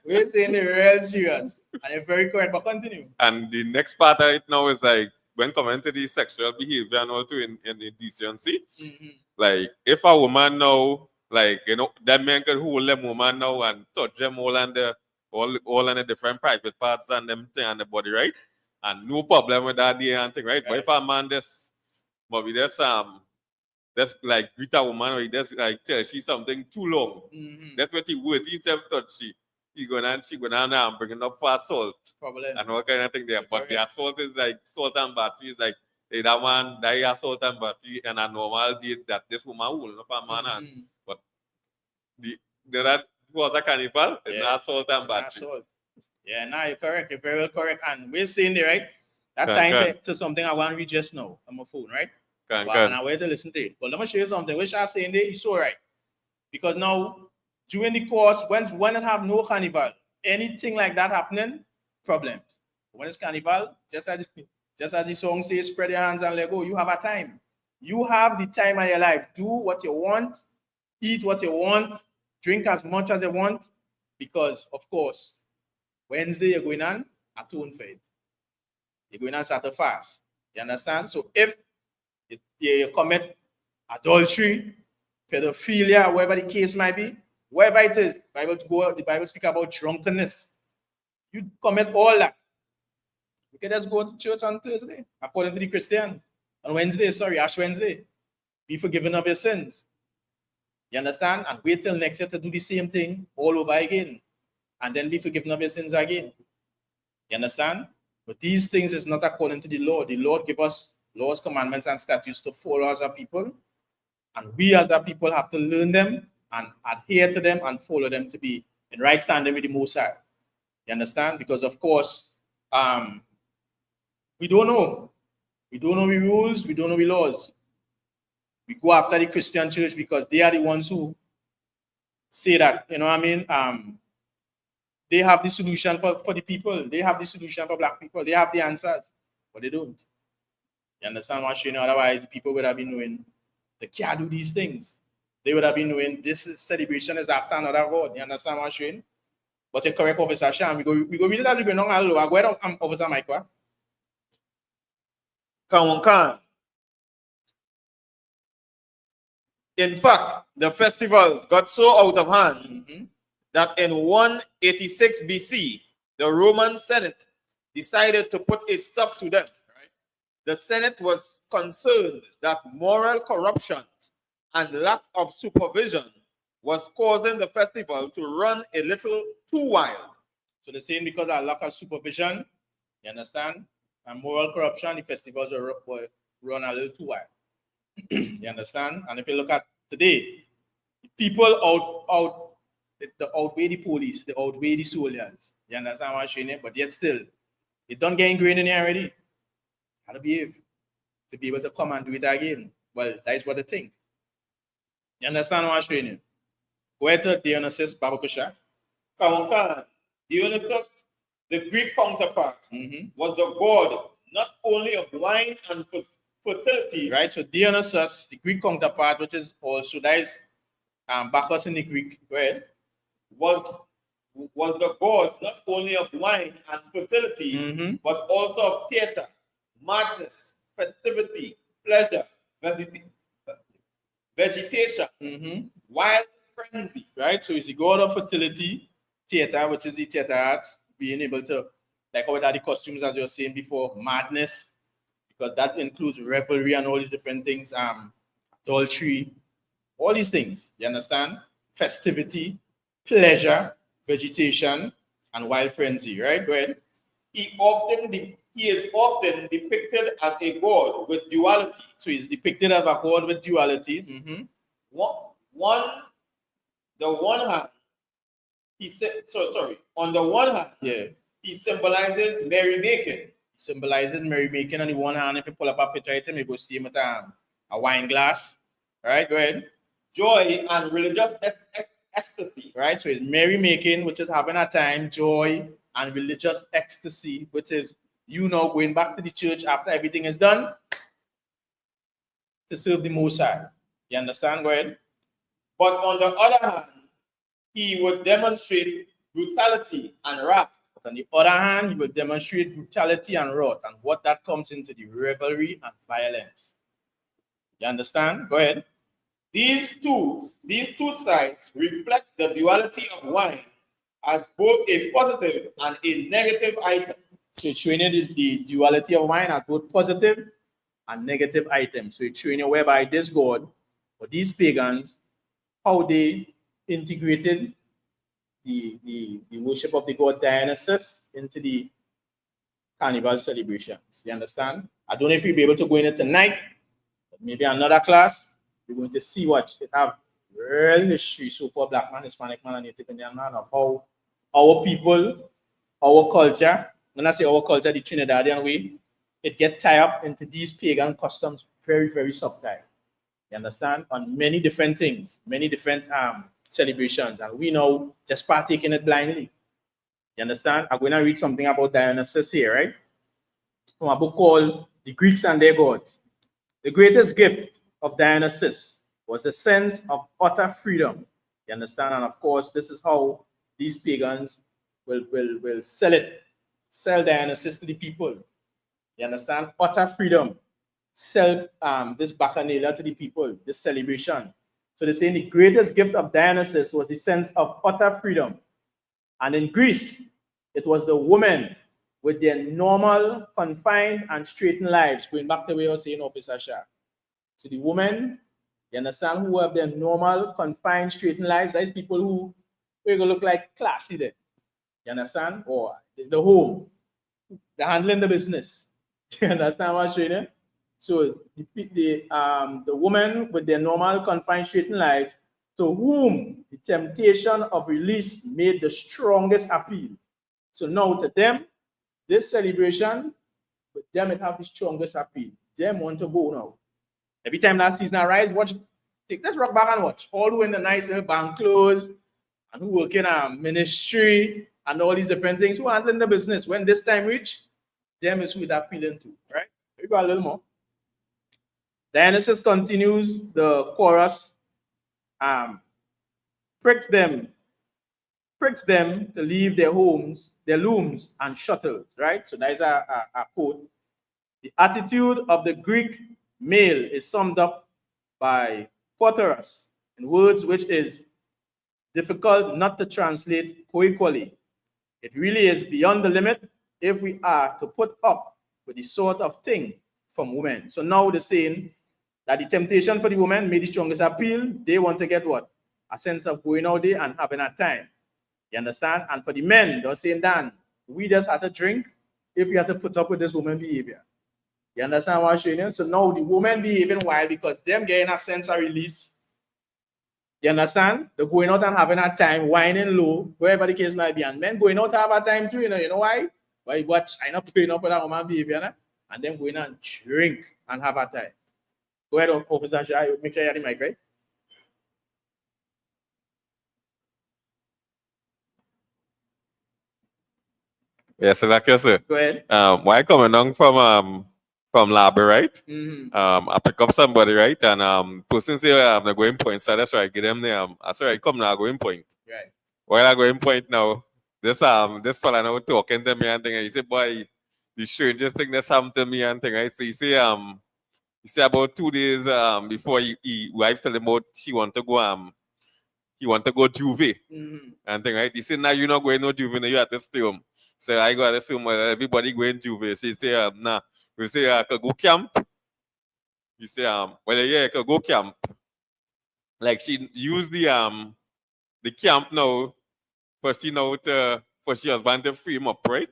[SPEAKER 1] We're saying the real serious. And you're very correct, but continue.
[SPEAKER 11] And the next part right now is like, when coming to the sexual behavior and also in indecency, like if a woman now, like, you know, that man can hold them woman now and touch them all on the different private parts and them thing on the body, right? And no problem with that day and thing, right? But if a man just maybe there's like greet a woman or he just like tell she something too long. That's what he words. He self touch she gonna now bringing up for assault. And all kind of thing there. But the assault is like assault and battery is like that one that assault and battery and a normal date that this woman will not a man and but that was a carnival, it's not assault and battery.
[SPEAKER 1] Yeah, now you're correct. You're very well correct. And we're saying there, right? That time to something I want to read just now on my phone, right? And I wait to listen to it. But let me show you something. Which I'm saying there, you saw right. Because now, during the course, when it have no carnival, anything like that happening, problems. When it's carnival, just as the song says, spread your hands and let go. You have a time. You have the time of your life. Do what you want, eat what you want, drink as much as you want, because of course, Wednesday you're going on atone for it. You're going on start a fast. You understand? So if you commit adultery, pedophilia, whatever the case might be, wherever it is, the Bible speak about drunkenness. You commit all that. You can just go to church on Thursday, according to the Christians. On Wednesday, sorry, Ash Wednesday. Be forgiven of your sins. You understand? And wait till next year to do the same thing all over again. And then be forgiven of your sins again. You understand? But these things is not according to the law. The Lord give us laws, commandments, and statutes to follow as a people. And we as a people have to learn them and adhere to them and follow them to be in right standing with the Most High. You understand? Because of course, we don't know. We don't know the rules. We don't know the laws. We go after the Christian church because they are the ones who say that, you know what I mean? They have the solution for the people. They have the solution for black people. They have the answers, but they don't. You understand what I'm saying? Otherwise, people would have been knowing they can't do these things. They would have been knowing celebration is after another God. You understand what I'm saying? But the correct officer, Sham, we go read that. We go on. I go ahead, Officer Mike.
[SPEAKER 10] Kawankan. In fact, the festivals got so out of hand that in 186 BC, the Roman Senate decided to put a stop to them. Right? The Senate was concerned that moral corruption and lack of supervision was causing the festival to run a little too wild.
[SPEAKER 1] So they're saying because of lack of supervision, you understand, and moral corruption, the festivals were run a little too wild. You understand? And if you look at today, people outweigh the police, they outweigh the soldiers. You understand what I'm saying? But yet still, they don't get ingrained in here already. How to behave to be able to come and do it again. Well, that is what they think. You understand what I'm saying? Go ahead to Dionysus Babakusha.
[SPEAKER 10] Kawankan, Dionysus, the Greek counterpart, was the god not only of wine and fertility.
[SPEAKER 1] Right, so Dionysus, the Greek counterpart, which is also that is Bacchus in the Greek, go ahead.
[SPEAKER 10] Was the god not only of wine and fertility, but also of theater, madness, festivity, pleasure, vegetation, wild frenzy.
[SPEAKER 1] Right, so it's the god of fertility, theater, which is the theater arts, being able to, like how it had the costumes as you were saying before, madness, because that includes revelry and all these different things, adultery, all these things, you understand? Festivity, pleasure, vegetation, and wild frenzy, right? Go ahead.
[SPEAKER 10] He is often depicted as a god with duality.
[SPEAKER 1] So he's depicted as a god with duality.
[SPEAKER 10] On the one hand, he symbolizes merrymaking.
[SPEAKER 1] Symbolizes merrymaking on the one hand. If you pull up a picture item, you go see him with a wine glass. All right, go ahead.
[SPEAKER 10] Joy and religious ecstasy.
[SPEAKER 1] Right, so it's merrymaking, which is having a time, joy, and religious ecstasy, which is you know going back to the church after everything is done to serve the Most High. You understand? Go ahead.
[SPEAKER 10] But on the other hand, he would demonstrate brutality and wrath.
[SPEAKER 1] But on the other hand, he will demonstrate brutality and wrath, and what that comes into the revelry and violence. You understand? Go ahead.
[SPEAKER 10] These two sides reflect the duality of wine as both a positive and a negative item.
[SPEAKER 1] So it's showing you the duality of wine as both positive and negative items. So it's showing you whereby this god or these pagans, how they integrated the worship of the god Dionysus into the carnival celebrations. You understand? I don't know if you'll be able to go in it tonight, but maybe another class. You're going to see what it have real history, so for Black man, Hispanic man, and Native Indian man, of how our people, our culture, when I say our culture, the Trinidadian way, it get tied up into these pagan customs very, very subtle. You understand? On many different things, many different celebrations, and we know just partake in it blindly. You understand? I'm going to read something about Dionysus here, right? From a book called The Greeks and Their Gods. The greatest gift of Dionysus was a sense of utter freedom. You understand? And of course, this is how these pagans will sell Dionysus to the people. You understand? Utter freedom. Sell this bacchanalia to the people, this celebration. So they're saying the greatest gift of Dionysus was the sense of utter freedom. And in Greece, it was the women with their normal, confined, and straightened lives, going back to what you were saying, Officer Shah. So the women, you understand, who have their normal, confined, straightened lives, those people who are going to look like classy then. You understand? Or the home, they're handling the business. You understand what I'm saying? So the women with their normal, confined, straightened lives, to whom the temptation of release made the strongest appeal. So now to them, this celebration, with them it have the strongest appeal. Them want to go now. Every time that season arrives, watch, let's rock back and watch. All who in the nice bank clothes and who work in a ministry and all these different things, who handling the business. When this time reach, them is who it appealing to, right? We got a little more. Dionysus continues the chorus, pricks them to leave their homes, their looms and shuttles, right? So that is a quote. The attitude of the Greek male is summed up by Porterus in words which is difficult not to translate co-equally. It really is beyond the limit if we are to put up with the sort of thing from women. So now they're saying that the temptation for the women made the strongest appeal. They want to get what? A sense of going out there and having a time. You understand? And for the men, they're saying, Dan, we just have to drink if we have to put up with this woman behavior. You understand what I'm saying? So now the women behaving wild because them getting a sense of release. You understand? They're going out and having a time, whining low, wherever the case might be. And men going out to have a time too, you know why? Why watch I not playing up with a woman behavior, nah? And then going and drink and have a time. Go ahead, Officer Shah, make sure you have the mic, right?
[SPEAKER 11] Yes, like you sir.
[SPEAKER 1] Go ahead.
[SPEAKER 11] Why coming down from lab, right?
[SPEAKER 1] Mm-hmm.
[SPEAKER 11] I pick up somebody, right? And person say they're going point, so that's right. Get them there. That's right. Come now, going point.
[SPEAKER 1] Right.
[SPEAKER 11] While I going point now, this fella now talking to me and thing. And he said, boy, the strangest thing that's happened to me and thing. Right? So he say about 2 days before he wife tell him about he want to go juve and thing, right? He said, now you're not going no juve, you have to stay home. So I go to stay home, everybody going juve. So he say, nah. We say I could go camp. He say, well yeah, I could go camp. Like she used the camp now for she husband to free him up, right?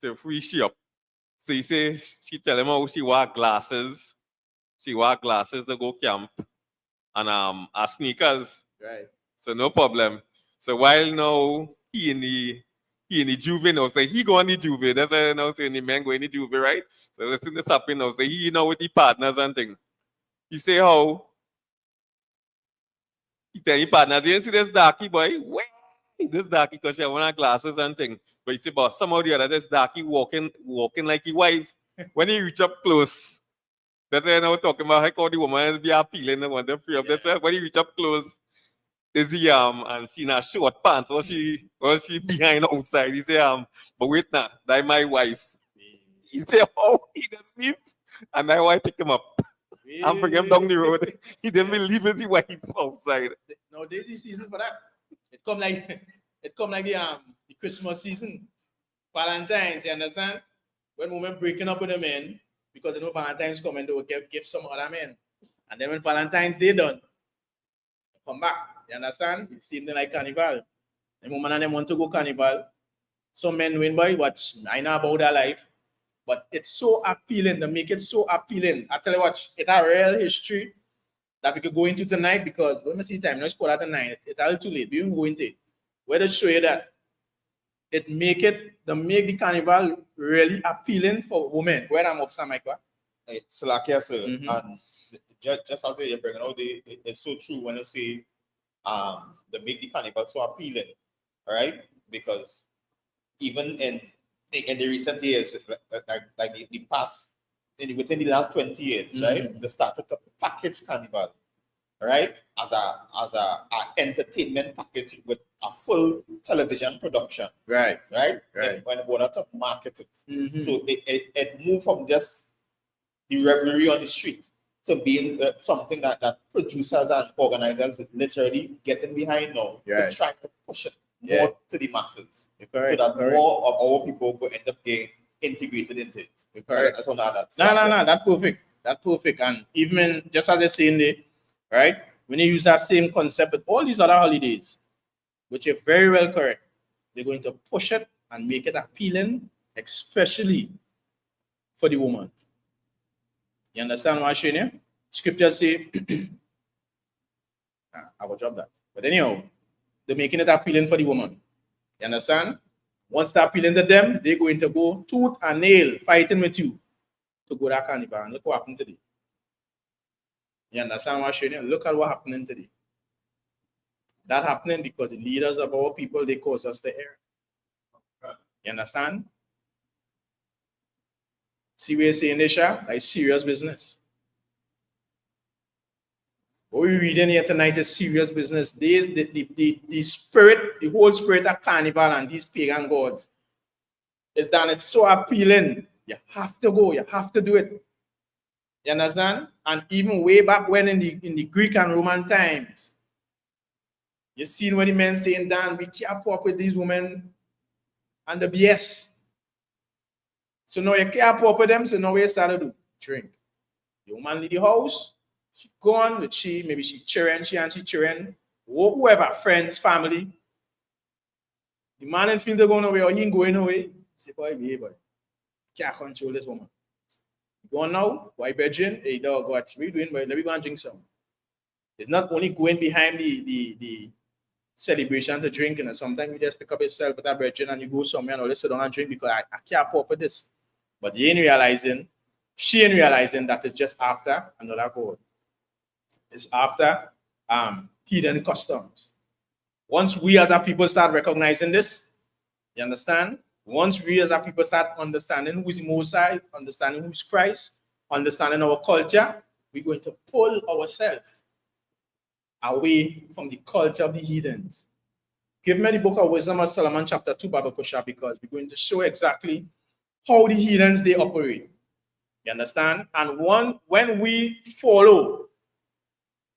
[SPEAKER 11] To free she up. So he say she tell him how she wear glasses. She wear glasses to go camp and her sneakers.
[SPEAKER 1] Right.
[SPEAKER 11] So no problem. So while now he in the juve now, so he go on the juve. That's why now saying the man go in the juve, right? So listen this happen now. So he now with the partners and thing. He say how he tell the partners, you see this darky boy? Wait, this darky because she have one glasses and thing. But he say, but somehow the other this darky walking like his wife. When he reach up close, that's why now talking about how the woman be appealing and want them free up. That's why when he reach up close, is he and she not short pants or she behind outside. He say but wait now, that my wife. He say oh he does sleep and my wife pick him up and bring him down the road. He didn't believe his wife outside.
[SPEAKER 1] No, there's the season for that. It come like the Christmas season, Valentine's. You understand? When women breaking up with the men because they know Valentine's coming, they will give some other men, and then when Valentine's Day done, come back. You understand? It's same thing like Carnival. The woman and them want to go Carnival. Some men win by watch. I know about their life, but it's so appealing. They make it so appealing. I tell you what, it's a real history that we could go into tonight because when we see time, no, it's quarter to 9. It's a little too late. We won't go into it. We're to show you that they make the Carnival really appealing for women. Where I'm up, Sam Michael.
[SPEAKER 10] It's like yes, sir. And just as you're bringing out, it's so true when you say they make the Carnival so appealing, right? Because even in the recent years, like the past, within the last 20 years, right? They started to package Carnival, right? As a entertainment package with a full television production.
[SPEAKER 1] Right.
[SPEAKER 10] When they wanted to market it. So it moved from just the revelry on the street to being something that producers and organizers literally getting behind now
[SPEAKER 1] Right.
[SPEAKER 10] to try to push it
[SPEAKER 1] Yeah.
[SPEAKER 10] more to the masses,
[SPEAKER 1] Correct,
[SPEAKER 10] so that
[SPEAKER 1] correct.
[SPEAKER 10] more of our people will end up getting integrated into it.
[SPEAKER 1] Correct.
[SPEAKER 10] That's on that.
[SPEAKER 1] No, that's perfect. That's perfect. And even just as I say in there, right? When you use that same concept with all these other holidays, which are very well correct, they're going to push it and make it appealing, especially for the woman. You understand what I'm saying here? Scriptures say, I will drop that. But anyhow, they're making it appealing for the woman. You understand? Once they're appealing to them, they're going to go tooth and nail fighting with you to go to that carnival. And look what happened today. You understand what I'm saying? Look at what happening today. That happening because the leaders of our people, they cause us to err. You understand? See what you're saying, Nisha? Like serious business. What we're reading here tonight is serious business. The spirit, the whole spirit of carnival and these pagan gods is that it's so appealing. You have to go, you have to do it. You understand? And even way back when in the Greek and Roman times, you seen what the men saying, Dan, we can't pop with these women and the BS. So now you can't pop with them, so now what you start to do? Drink. The woman leave the house, she gone with maybe she children, whoever, friends, family. The man ain't feel to go nowhere or he ain't going nowhere. Say, boy, behave, boy. Can't control this woman. Go on now, why bedroom? Hey dog, what we doing? Boy? Let me go and drink some. It's not only going behind the celebration to drink, and sometimes you just pick up yourself with that bedroom and you go somewhere and all sit down and drink because I can't pop with this. But you ain't realizing, she ain't realizing that it's just after another god. It's after hidden customs. Once we as a people start recognizing this, you understand? Once we as a people start understanding who is Mosai, understanding who's Christ, understanding our culture, we're going to pull ourselves away from the culture of the heathens. Give me the book of Wisdom of Solomon chapter 2, Baba Kusha, because we're going to show exactly how the heathens they operate. You understand? And when we follow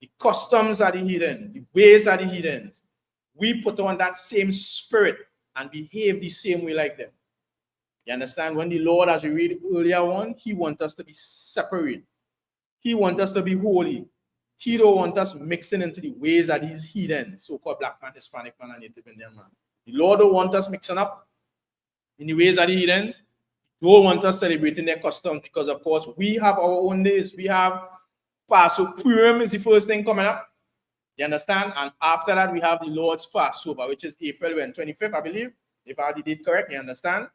[SPEAKER 1] the customs of the heathen, the ways of the heathens, we put on that same spirit and behave the same way like them. You understand? When the Lord, as we read earlier on, he wants us to be separate. He wants us to be holy. He don't want us mixing into the ways of these heathens, so-called black man, Hispanic man, and Native Indian man. The Lord don't want us mixing up in the ways of the heathens. He don't want us celebrating their customs because, of course, we have our own days. We have Passover. Purim is the first thing coming up. You understand? And after that, we have the Lord's Passover, which is April 25th, I believe, if I did it correct. You understand?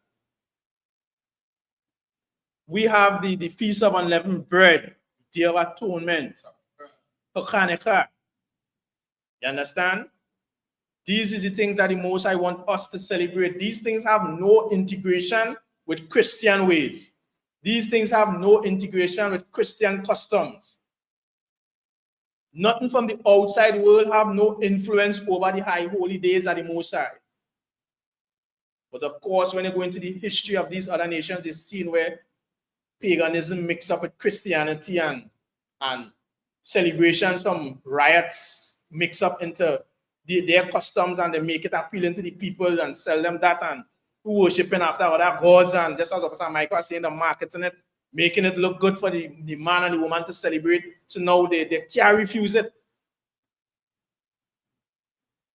[SPEAKER 1] We have the Feast of Unleavened Bread, Day of Atonement, Chanukah. You understand? These are the things that the Most High want us to celebrate. These things have no integration with Christian ways. These things have no integration with Christian customs. Nothing from the outside world have no influence over the high holy days of the Most High. But of course, when you go into the history of these other nations, it's seen where paganism mixed up with Christianity and celebrations from riots mix up into their customs, and they make it appealing to the people and sell them that, and who worshiping after other gods, and just as Officer Michael was saying, the marketing it, making it look good for the man and the woman to celebrate. So now they can't refuse it.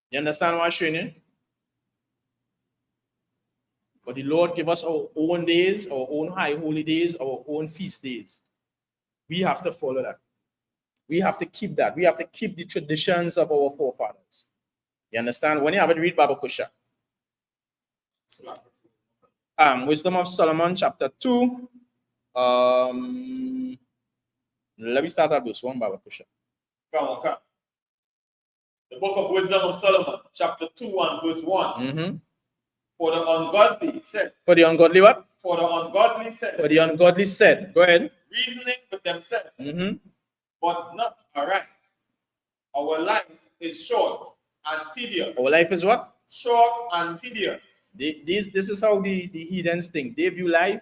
[SPEAKER 1] You understand what I'm saying? Eh? But the Lord give us our own days, our own high holy days, our own feast days. We have to follow that. We have to keep that. We have to keep the traditions of our forefathers. You understand? When you have it, read Baba Kusha. Wisdom of Solomon, chapter 2. Let me start at verse 1, Baba Kusha.
[SPEAKER 10] Come. The book of Wisdom of Solomon, chapter 2 and verse 1.
[SPEAKER 1] Mm-hmm.
[SPEAKER 10] For the ungodly said.
[SPEAKER 1] For the ungodly what?
[SPEAKER 10] For the ungodly said.
[SPEAKER 1] For the ungodly said. Go ahead.
[SPEAKER 10] Reasoning with themselves,
[SPEAKER 1] but
[SPEAKER 10] not aright. Our life is short and tedious.
[SPEAKER 1] Our life is what?
[SPEAKER 10] Short and tedious.
[SPEAKER 1] This is how the heathens think. They view life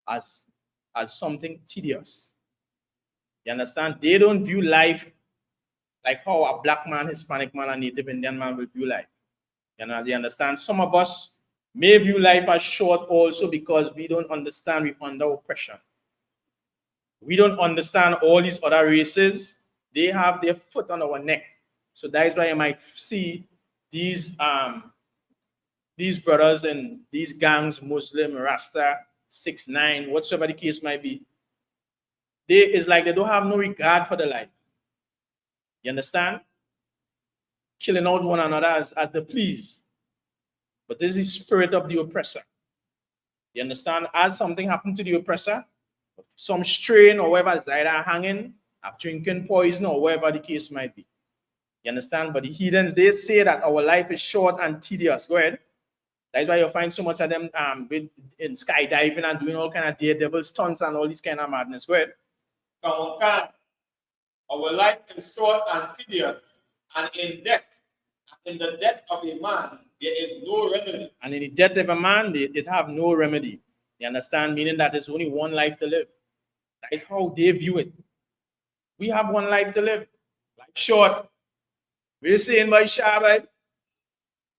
[SPEAKER 1] as something tedious. You understand? They don't view life like how a black man, Hispanic man, and Native Indian man will view life. You know, you understand? Some of us may view life as short also because we don't understand we're under oppression. We don't understand all these other races. They have their foot on our neck. So that is why you might see these brothers and these gangs, Muslim, Rasta, 6ix9ine, whatsoever the case might be. It's like they don't have no regard for the life. You understand? Killing out one another as they please. But this is the spirit of the oppressor. You understand? As something happened to the oppressor, some strain or whatever is either hanging, drinking poison or whatever the case might be. You understand? But the heathens, they say that our life is short and tedious. Go ahead. That's why you find so much of them in skydiving and doing all kind of daredevil stunts and all these kind of madness. Go ahead.
[SPEAKER 10] Our life is short and tedious, and in the death of a man, there is no remedy.
[SPEAKER 1] And in the death of a man, it have no remedy. You understand? Meaning that there's only one life to live. That is how they view it. We have one life to live. Life short. We're saying, boy, boy,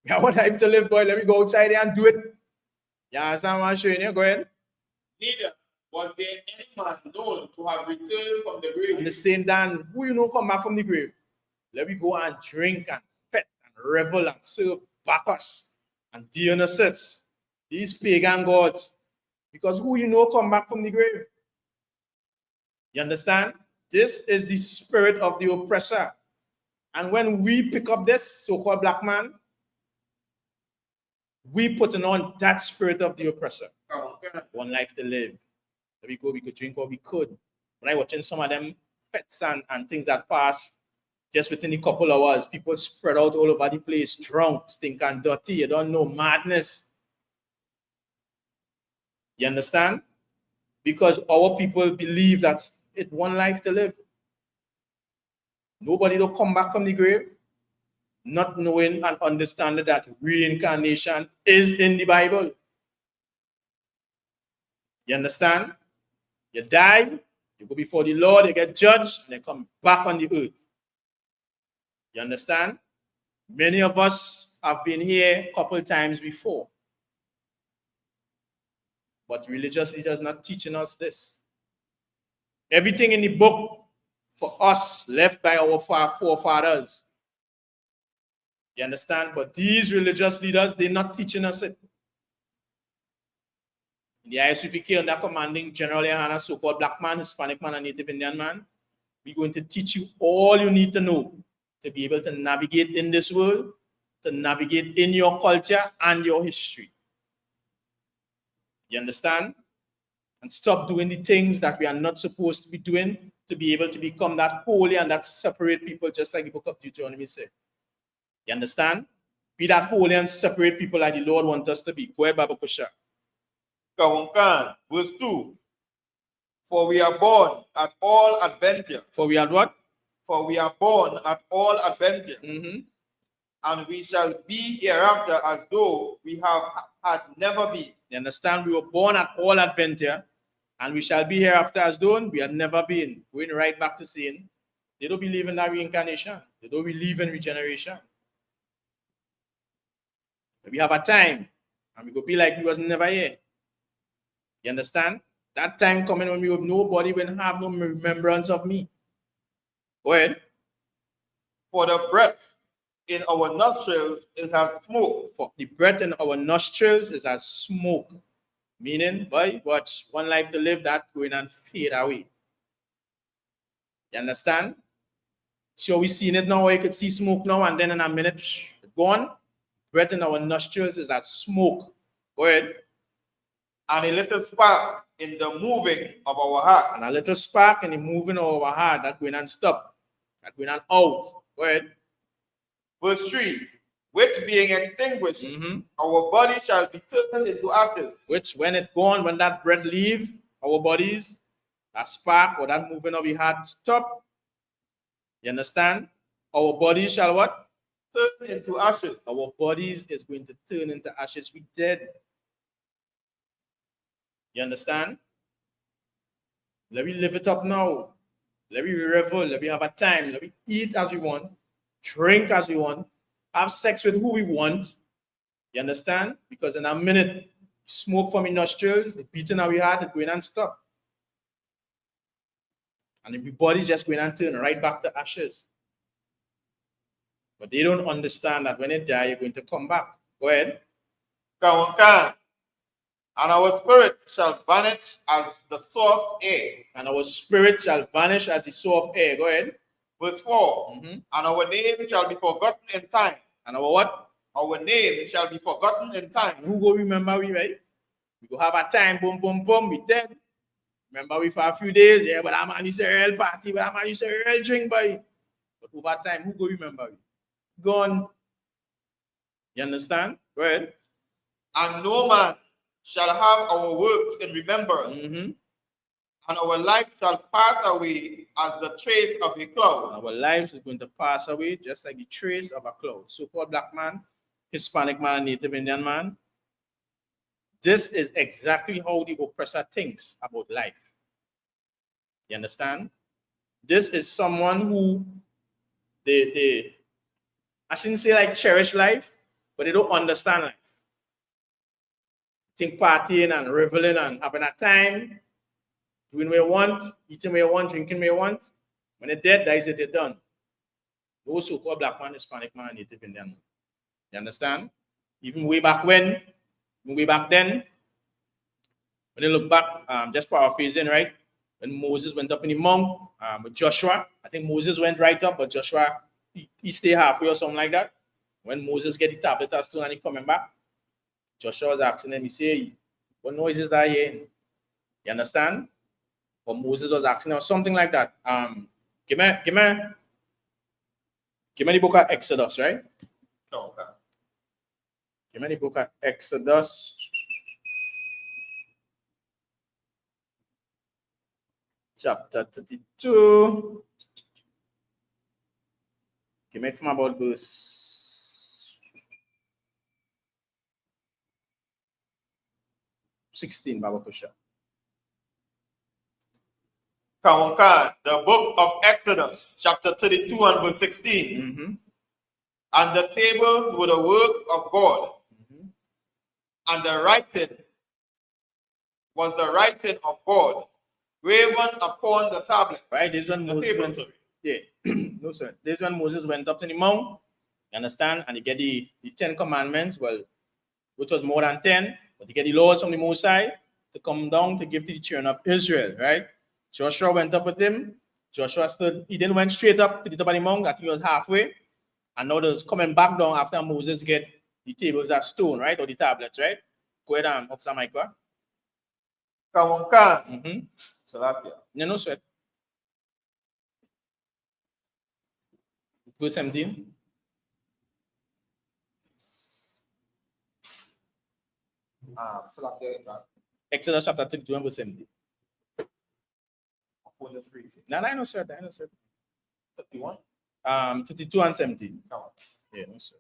[SPEAKER 1] we have one life to live, boy. Let me go outside there and do it. You understand what I'm showing you? Go ahead.
[SPEAKER 10] Neither was there any man known to have returned from the grave.
[SPEAKER 1] And the same Dan, who you know come back from the grave? Let me go and drink and fet and revel and serve Bacchus and Dionysus, these pagan gods. Because who you know come back from the grave? You understand? This is the spirit of the oppressor. And when we pick up this so-called black man, we putting on that spirit of the oppressor. One life to live. There we go, we could drink what we could. When I watching some of them fets and things that pass, just within a couple hours, people spread out all over the place, drunk, stink and dirty, you don't know, madness. You understand? Because our people believe that it's one life to live. Nobody will come back from the grave, not knowing and understanding that reincarnation is in the Bible. You understand? You die, you go before the Lord, you get judged, and then come back on the earth. You understand? Many of us have been here a couple times before. But religious leaders not teaching us this. Everything in the book for us left by our forefathers. You understand? But these religious leaders, they're not teaching us it. In the ISUPK, under commanding General Yohana, so-called black man, Hispanic man, and Native Indian man, we're going to teach you all you need to know to be able to navigate in this world, to navigate in your culture and your history. You understand? And stop doing the things that we are not supposed to be doing to be able to become that holy and that separate people, just like the book of Deuteronomy said. You understand? Be that holy and separate people like the Lord wants us to be. Go ahead, Baba Kusha.
[SPEAKER 10] Verse 2. For we are born at all adventure.
[SPEAKER 1] For we are what?
[SPEAKER 10] For we are born at all adventure. And we shall be hereafter as though we had never been.
[SPEAKER 1] You understand? We were born at all adventure, and we shall be hereafter as though we had never been. Going right back to saying, they don't believe in that reincarnation. They don't believe in regeneration. We have a time, and we go be like we was never here. You understand? That time coming when we have nobody will have no remembrance of me. Go ahead.
[SPEAKER 10] For the breath in our nostrils is as smoke.
[SPEAKER 1] For the breath in our nostrils is as smoke. Meaning, boy, watch, one life to live, that going and fade away. You understand? So we seen it now, you could see smoke now, and then in a minute, gone. Breath in our nostrils is as smoke. Go ahead.
[SPEAKER 10] And a little spark in the moving of our heart.
[SPEAKER 1] And a little spark in the moving of our heart, that going and stop. That going and out. Go ahead.
[SPEAKER 10] Verse 3. Which being extinguished, our body shall be turned into ashes.
[SPEAKER 1] Which when it gone, when that breath leave our bodies, that spark or that moving of the heart stop. You understand? Our bodies shall what?
[SPEAKER 10] Turn into ashes.
[SPEAKER 1] Our bodies is going to turn into ashes. We dead. You understand? Let me live it up now. Let me revel. Let me have a time. Let me eat as we want, drink as we want, have sex with who we want. You understand? Because in a minute, smoke from your nostrils, the beating that we had, it going and stop. And everybody just going and turn right back to ashes. But they don't understand that when they die, you're going to come back. Go ahead.
[SPEAKER 10] Kawankan. And our spirit shall vanish as the soft air.
[SPEAKER 1] And our spirit shall vanish as the soft air. Go ahead.
[SPEAKER 10] Verse 4. And our name shall be forgotten in time.
[SPEAKER 1] And our what?
[SPEAKER 10] Our name shall be forgotten in time.
[SPEAKER 1] And who go remember we, right? We go have a time, boom, boom, boom, we dead. Remember we for a few days, yeah, but I'm on this real party, but I'm on this real drink, boy. But over time, who go remember we? Gone. You understand? Go ahead.
[SPEAKER 10] And no man shall have our works in remembrance. And our life shall pass away as the trace of a cloud.
[SPEAKER 1] And our lives is going to pass away just like the trace of a cloud. So-called black man, Hispanic man, Native Indian man. This is exactly how the oppressor thinks about life. You understand? This is someone who they I shouldn't say like cherish life, but they don't understand life. Think partying and reveling and having a time, doing what you want, eating what you want, drinking what you want. When they're dead, that is it, they're done. Those so-called black man, Hispanic man, Native Indian man. You understand? Even way back when, way back then, when they look back, just paraphrasing, right? When Moses went up in the mount with Joshua, I think Moses went right up, but Joshua, he stayed halfway or something like that. When Moses get the tablet of stone and he coming back, Joshua was asking him, he say, what noise is that here? You understand? But Moses was asking him something like that. Give me the book of Exodus, right?
[SPEAKER 10] Oh, okay.
[SPEAKER 1] Give me the book of Exodus. Chapter 32. Give me from about verse 16, Baba Kusha.
[SPEAKER 10] Kawankan, the book of Exodus, chapter 32 and verse 16. And the tables were the work of God, and the writing was the writing of God, graven upon the tablet.
[SPEAKER 1] Right, this one Moses went, yeah. No, sir. This one Moses went up to the mount, you understand, and he get the 10 commandments, well, which was more than 10, but he get the laws from the Most High to come down to give to the children of Israel, right? Joshua went up with him. Joshua stood, he didn't went straight up to the top of the mount, I think he was halfway. And now there's coming back down after Moses get the tables of stone, right? Or the tablets, right? Go ahead and Officer Micah.
[SPEAKER 10] Kawankan. Salakia.
[SPEAKER 1] No sweat. Verse 17. Exodus chapter 32 and verse 17. No, no, sir.
[SPEAKER 10] 31?
[SPEAKER 1] 32 and 17. Yeah, no, sir.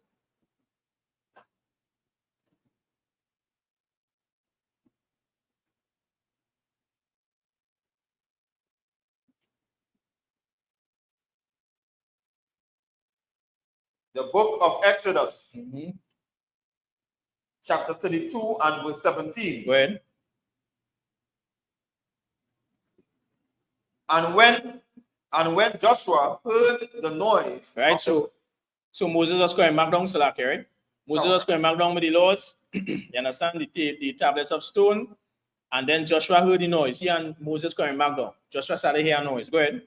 [SPEAKER 10] The book of Exodus, chapter 32 and verse 17.
[SPEAKER 1] Go ahead.
[SPEAKER 10] And when Joshua heard the noise,
[SPEAKER 1] right? So Moses was going back down, Salaki, right? Moses was going back down with the laws. You understand the tablets of stone, and then Joshua heard the noise. He and Moses going back down. Joshua started hearing noise. Go ahead.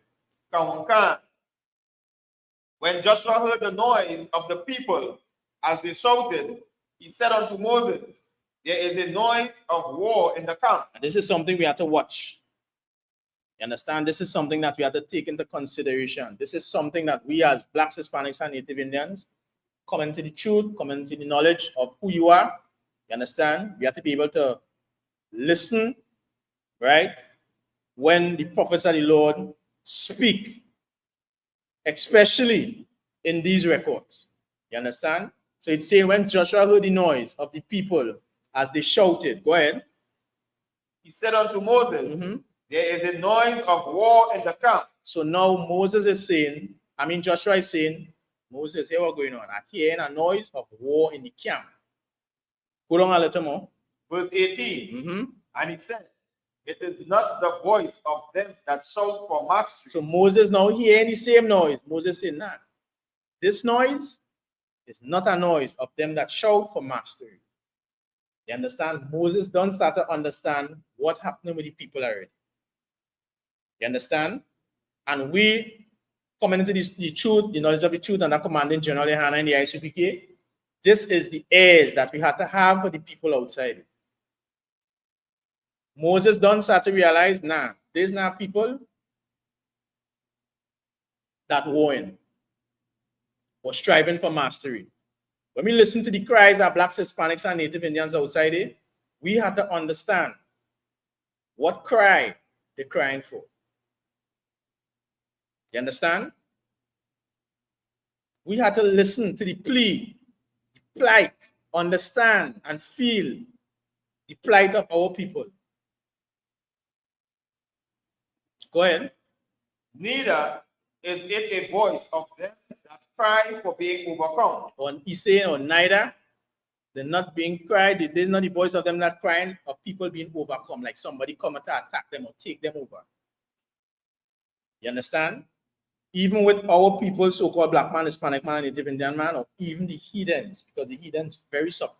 [SPEAKER 10] When Joshua heard the noise of the people as they shouted, he said unto Moses, there is a noise of war in the camp.
[SPEAKER 1] And this is something we have to watch. You understand? This is something that we have to take into consideration. This is something that we as Blacks, Hispanics, and Native Indians come into the truth, come into the knowledge of who you are. You understand? We have to be able to listen, right? When the prophets of the Lord speak, especially in these records. You understand? So it's saying when Joshua heard the noise of the people as they shouted, go ahead.
[SPEAKER 10] He said unto Moses, there is a noise of war in the camp.
[SPEAKER 1] So now Moses is saying, Joshua is saying, Moses, here what's going on? I hear a noise of war in the camp. Go on a little more.
[SPEAKER 10] Verse 18. And it said, it is not the voice of them that shout for mastery.
[SPEAKER 1] So Moses now hearing the same noise. Moses said, nah, this noise is not a noise of them that shout for mastery. You understand? Moses don't start to understand what's happening with the people already. You understand? And we coming into the truth, the knowledge of the truth, and that commanding General Hannah in the ICPK. This is the airs that we had to have for the people outside. Moses don't start to realize, nah, there's not people that warring or striving for mastery. When we listen to the cries of Blacks, Hispanics, and Native Indians outside it, we have to understand what cry they're crying for. You understand? We have to listen to the plea, the plight, understand and feel the plight of our people. Go ahead.
[SPEAKER 10] Neither is it a voice of them that cry for being overcome.
[SPEAKER 1] He's saying, or neither, they're not being cried. There's not the voice of them that crying of people being overcome, like somebody come to attack them or take them over. You understand? Even with our people, so-called black man, Hispanic man, Native Indian man, or even the heathens, because the heathens very subtle.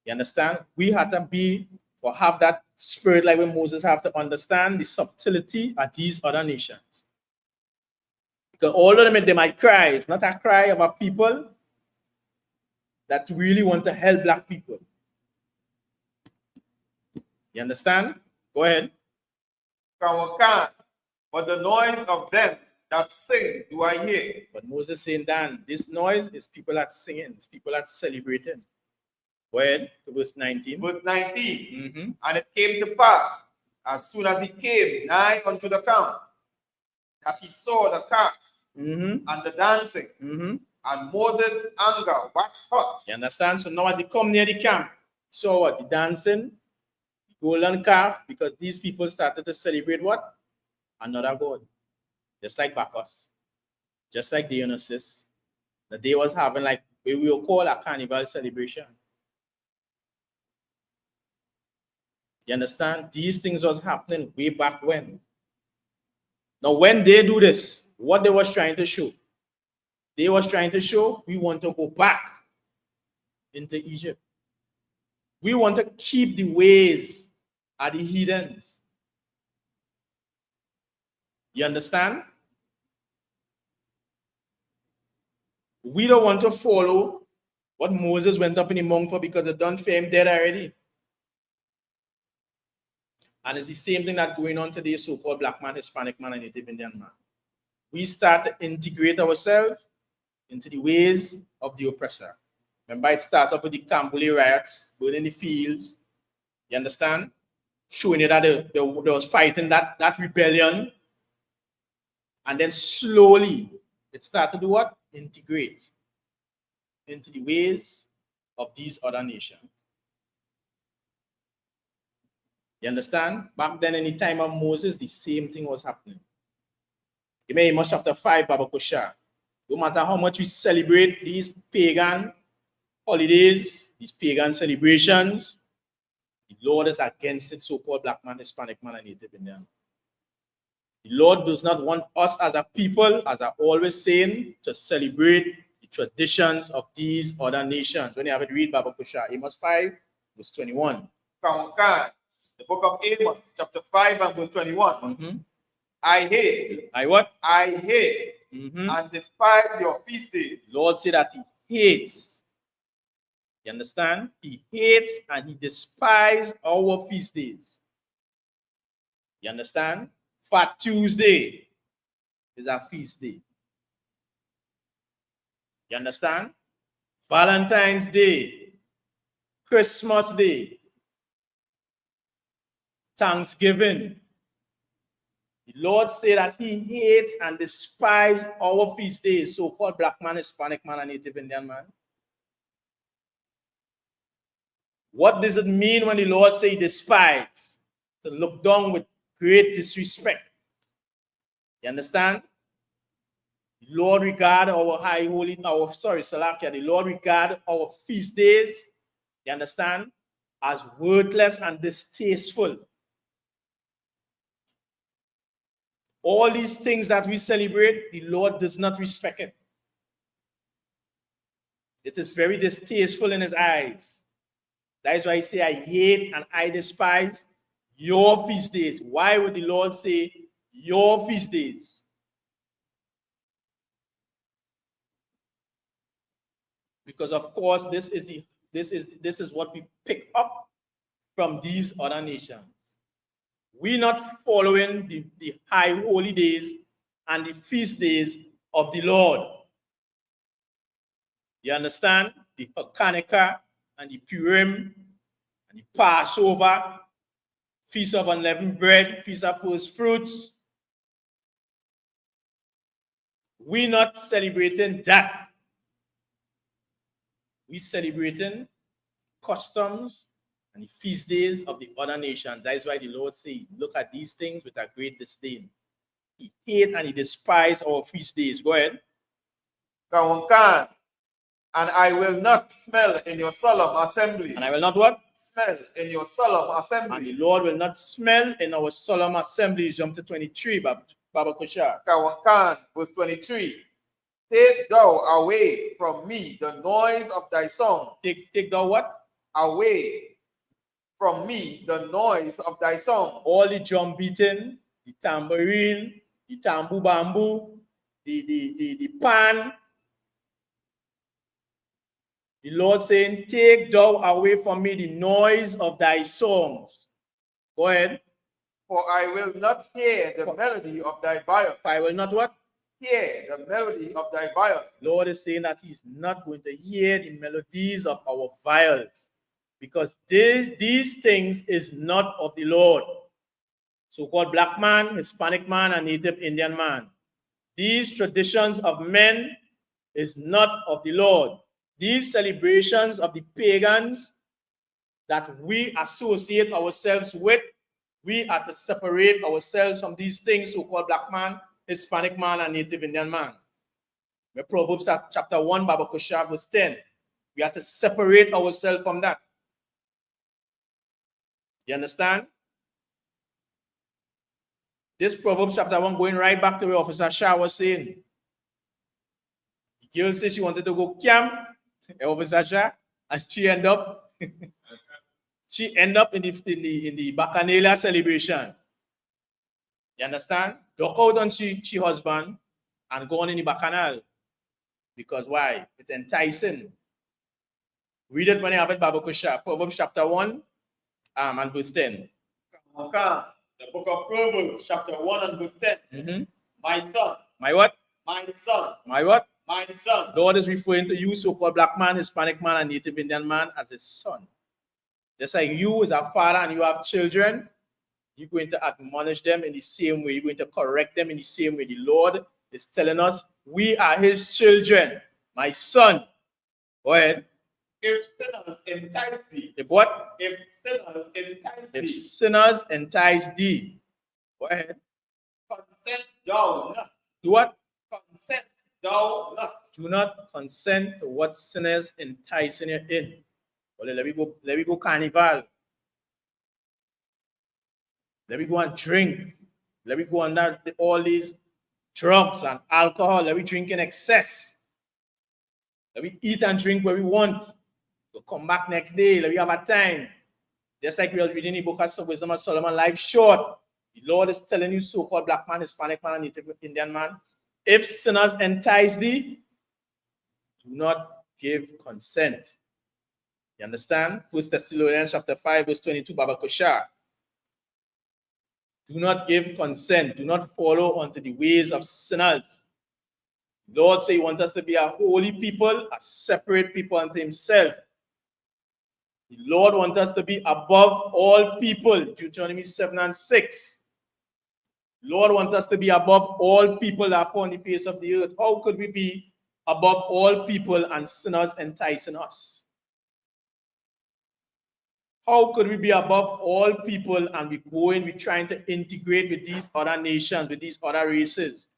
[SPEAKER 1] You understand? We have to be or have that spirit like when Moses have to understand the subtlety of these other nations. Because all of them, they might cry. It's not a cry of a people that really want to help black people. You understand? Go ahead.
[SPEAKER 10] But the noise of them that sing do I hear.
[SPEAKER 1] But Moses saying, Dan, this noise is people that singing, it's people that celebrating. Go ahead to verse 19.
[SPEAKER 10] Verse 19. And it came to pass, as soon as he came nigh unto the camp, that he saw the carts and the dancing, and Moses' anger waxed hot.
[SPEAKER 1] You understand? So now as he come near the camp, he saw what? The dancing, the golden calf, because these people started to celebrate what? Another god. Just like Bacchus, just like Dionysus. The day was having like, we will call a carnival celebration. You understand? These things was happening way back when. Now, when they do this, what they was trying to show? They was trying to show we want to go back into Egypt. We want to keep the ways of the heathens. You understand? We don't want to follow what Moses went up in the mount for because they done fame dead already. And it's the same thing that's going on today, so-called black man, Hispanic man, and Native Indian man. We start to integrate ourselves into the ways of the oppressor. Remember, it started up with the Cambule riots, burning the fields. You understand? Showing you that they was fighting that rebellion. And then slowly, it started to what? Integrate into the ways of these other nations. You understand? Back then, in the time of Moses, the same thing was happening. You may Amos chapter 5, Baba Kusha. No matter how much we celebrate these pagan holidays, these pagan celebrations, the Lord is against it, so-called black man, Hispanic man, and Native Indian. The Lord does not want us as a people, as I always saying, to celebrate the traditions of these other nations. When you have it, read Baba Kusha, Amos 5, verse 21.
[SPEAKER 10] The book of Amos, chapter 5 and verse 21. I hate.
[SPEAKER 1] I what?
[SPEAKER 10] I hate and despise your feast days.
[SPEAKER 1] Lord said that he hates. You understand? He hates and he despises our feast days. You understand? Fat Tuesday is a feast day. You understand? Valentine's Day, Christmas Day, Thanksgiving. The Lord said that he hates and despises our feast days, so-called black man, Hispanic man, and Native Indian man. What does it mean when the Lord say despise? To look down with great disrespect. You understand? The Lord regard our high holy, Salakia, the Lord regard our feast days, you understand, as worthless and distasteful. All these things that we celebrate, the Lord does not respect it. It is very distasteful in his eyes. That is why I say, I hate and I despise your feast days. Why would the Lord say your feast days? Because of course, this is what we pick up from these other nations. We're not following the high holy days and the feast days of the Lord. You understand? The Hanukkah and the Purim and the Passover, Feast of Unleavened Bread, Feast of First Fruits. We're not celebrating that. We're celebrating customs and the feast days of the other nations. That is why the Lord says, look at these things with a great disdain. He hate and he despise our feast days. Go ahead.
[SPEAKER 10] Kawankan, and I will not smell in your solemn assembly.
[SPEAKER 1] And I will not what?
[SPEAKER 10] Smell in your solemn assembly.
[SPEAKER 1] And the Lord will not smell in our solemn assemblies. Jump to 23, Baba Kushar.
[SPEAKER 10] Kawankan, verse 23. Take thou away from me the noise of thy song.
[SPEAKER 1] Take thou what?
[SPEAKER 10] Away from me the noise of thy song.
[SPEAKER 1] All the drum beating, the tambourine, the tambu bamboo, the pan. The Lord saying, take thou away from me the noise of thy songs. Go ahead.
[SPEAKER 10] For I will not hear the melody of thy viol.
[SPEAKER 1] I will not what?
[SPEAKER 10] Hear the melody of thy viol.
[SPEAKER 1] Lord is saying that he's not going to hear the melodies of our viols, because these things is not of the Lord. So-called black man, Hispanic man, and Native Indian man. These traditions of men is not of the Lord. These celebrations of the pagans that we associate ourselves with, we are to separate ourselves from these things, so-called black man, Hispanic man, and Native Indian man. Proverbs chapter 1, Baba Kushar, verse 10. We have to separate ourselves from that. You understand? This Proverbs chapter 1 going right back to where Officer Shah was saying. The girl said she wanted to go camp, Officer Shah, and she ended up in the Bacchanalia celebration. You understand? Duck out on she husband and go on in the Bacchanal. Because why? It's enticing. Read it when you have it, Baba Kusha. Proverbs chapter 1 and verse 10.
[SPEAKER 10] Okay. The book of Proverbs chapter 1 and verse 10. My son.
[SPEAKER 1] My what?
[SPEAKER 10] My son.
[SPEAKER 1] My what?
[SPEAKER 10] My son.
[SPEAKER 1] Lord is referring to you, so-called black man, Hispanic man, and Native Indian man, as his son. Just like you as a father and you have children, you're going to admonish them in the same way. You're going to correct them in the same way. The Lord is telling us, we are his children. My son. Go ahead.
[SPEAKER 10] If sinners entice thee.
[SPEAKER 1] If what?
[SPEAKER 10] If sinners entice thee.
[SPEAKER 1] If sinners entice thee. Go ahead.
[SPEAKER 10] Consent thou not.
[SPEAKER 1] Do what?
[SPEAKER 10] Consent thou not.
[SPEAKER 1] Do not consent to what sinners enticing you in. Well, let me go carnival. Let me go and drink. Let me go under all these drugs and alcohol. Let me drink in excess. Let me eat and drink where we want. We'll come back next day. Let me have a time. Just like we are reading the book of Wisdom of Solomon, life short. The Lord is telling you, so-called black man, Hispanic man, and Native Indian man, if sinners entice thee, do not give consent. You understand? 1 Thessalonians chapter 5, verse 22, Baba Koshar. Do not give consent. Do not follow unto the ways of sinners. The Lord says he wants us to be a holy people, a separate people unto himself. The Lord wants us to be above all people. Deuteronomy 7 and 6. The Lord wants us to be above all people that are upon the face of the earth. How could we be above all people and sinners enticing us? How could we be above all people and we're trying to integrate with these other nations, with these other races?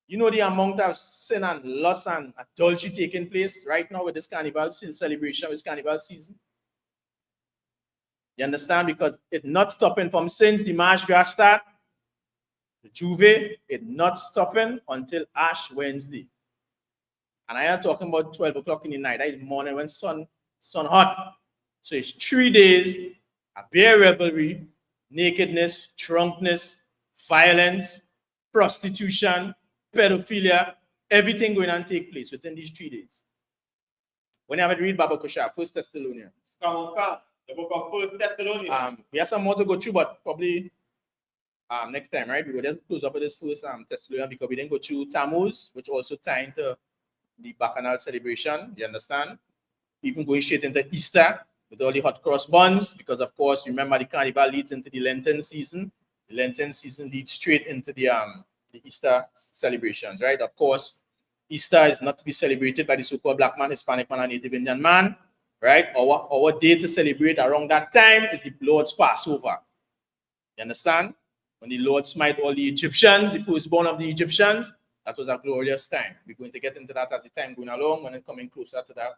[SPEAKER 1] You know the amount of sin and lust and adultery taking place right now with this carnival celebration, with this carnival season. You understand? Because it's not stopping from since the March grass start, the Juve, it's not stopping until Ash Wednesday. And I am talking about 12 o'clock in the night. That is morning when sun hot. So it's 3 days, a bare revelry, nakedness, drunkenness, violence, prostitution, pedophilia, everything going on take place within these 3 days. When you have to read Baba Kusha, 1 Thessalonians.
[SPEAKER 10] The book of 1 Thessalonians.
[SPEAKER 1] We have some more to go through, but probably next time, right? We will just close up with this first Thessalonians because we didn't go through Tammuz, which also tie into the Bacchanal celebration. You understand? Even going straight into Easter with all the hot cross buns, because of course, remember the carnival leads into the Lenten season. The Lenten season leads straight into the Easter celebrations, right? Of course, Easter is not to be celebrated by the so-called black man, Hispanic man, and Native Indian man, right? Our day to celebrate around that time is the Lord's Passover. You understand? When the Lord smite all the Egyptians, the firstborn of the Egyptians, that was a glorious time. We're going to get into that as the time going along when it's coming closer to that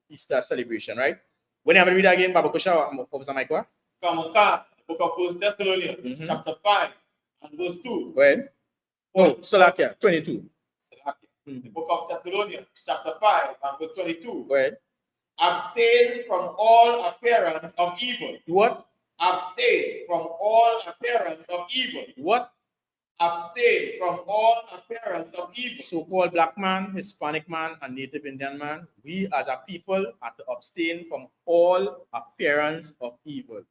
[SPEAKER 1] Easter celebration, right? When you have to read again, Baba Kusha, Professor Michael?
[SPEAKER 10] The book of 1 Thessalonians, chapter 5 and verse 2.
[SPEAKER 1] Go ahead. Oh, Salakia, 22.
[SPEAKER 10] The book of Thessalonians, chapter 5 and verse 22.
[SPEAKER 1] Go ahead.
[SPEAKER 10] Abstain from all appearance of evil.
[SPEAKER 1] What?
[SPEAKER 10] Abstain from all appearance of evil.
[SPEAKER 1] What?
[SPEAKER 10] Abstain from all appearance of evil.
[SPEAKER 1] So-called black man, Hispanic man, and Native Indian man, we as a people are to abstain from all appearance of evil.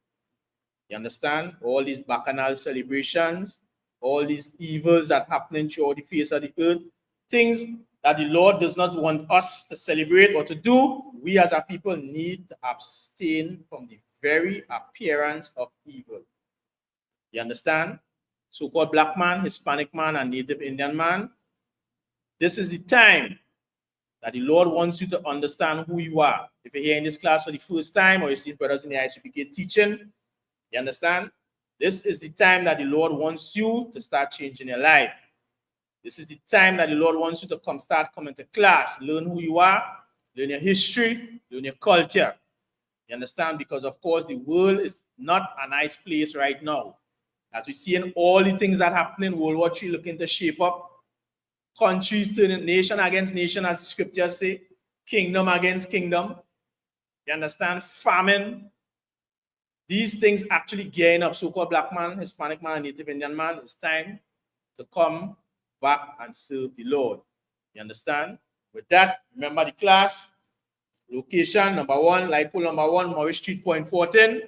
[SPEAKER 1] You understand? All these bacchanal celebrations, all these evils that happening throughout the face of the earth, things that the Lord does not want us to celebrate or to do, we as a people need to abstain from the very appearance of evil. You understand? So-called black man, Hispanic man, and Native Indian man. This is the time that the Lord wants you to understand who you are. If you're here in this class for the first time, or you see brothers in the ICPK teaching, you understand? This is the time that the Lord wants you to start changing your life. This is the time that the Lord wants you to start coming to class, learn who you are, learn your history, learn your culture. You understand? Because of course the world is not a nice place right now. As we see in all the things that happen in World War III looking to shape up, countries turning nation against nation, as the scriptures say, kingdom against kingdom. You understand? Famine. These things actually gearing up. So-called black man, Hispanic man, and Native Indian man, it's time to come back and serve the Lord. You understand? With that, remember the class. Location number 1, light pole number 1, Morris Street, Point 14.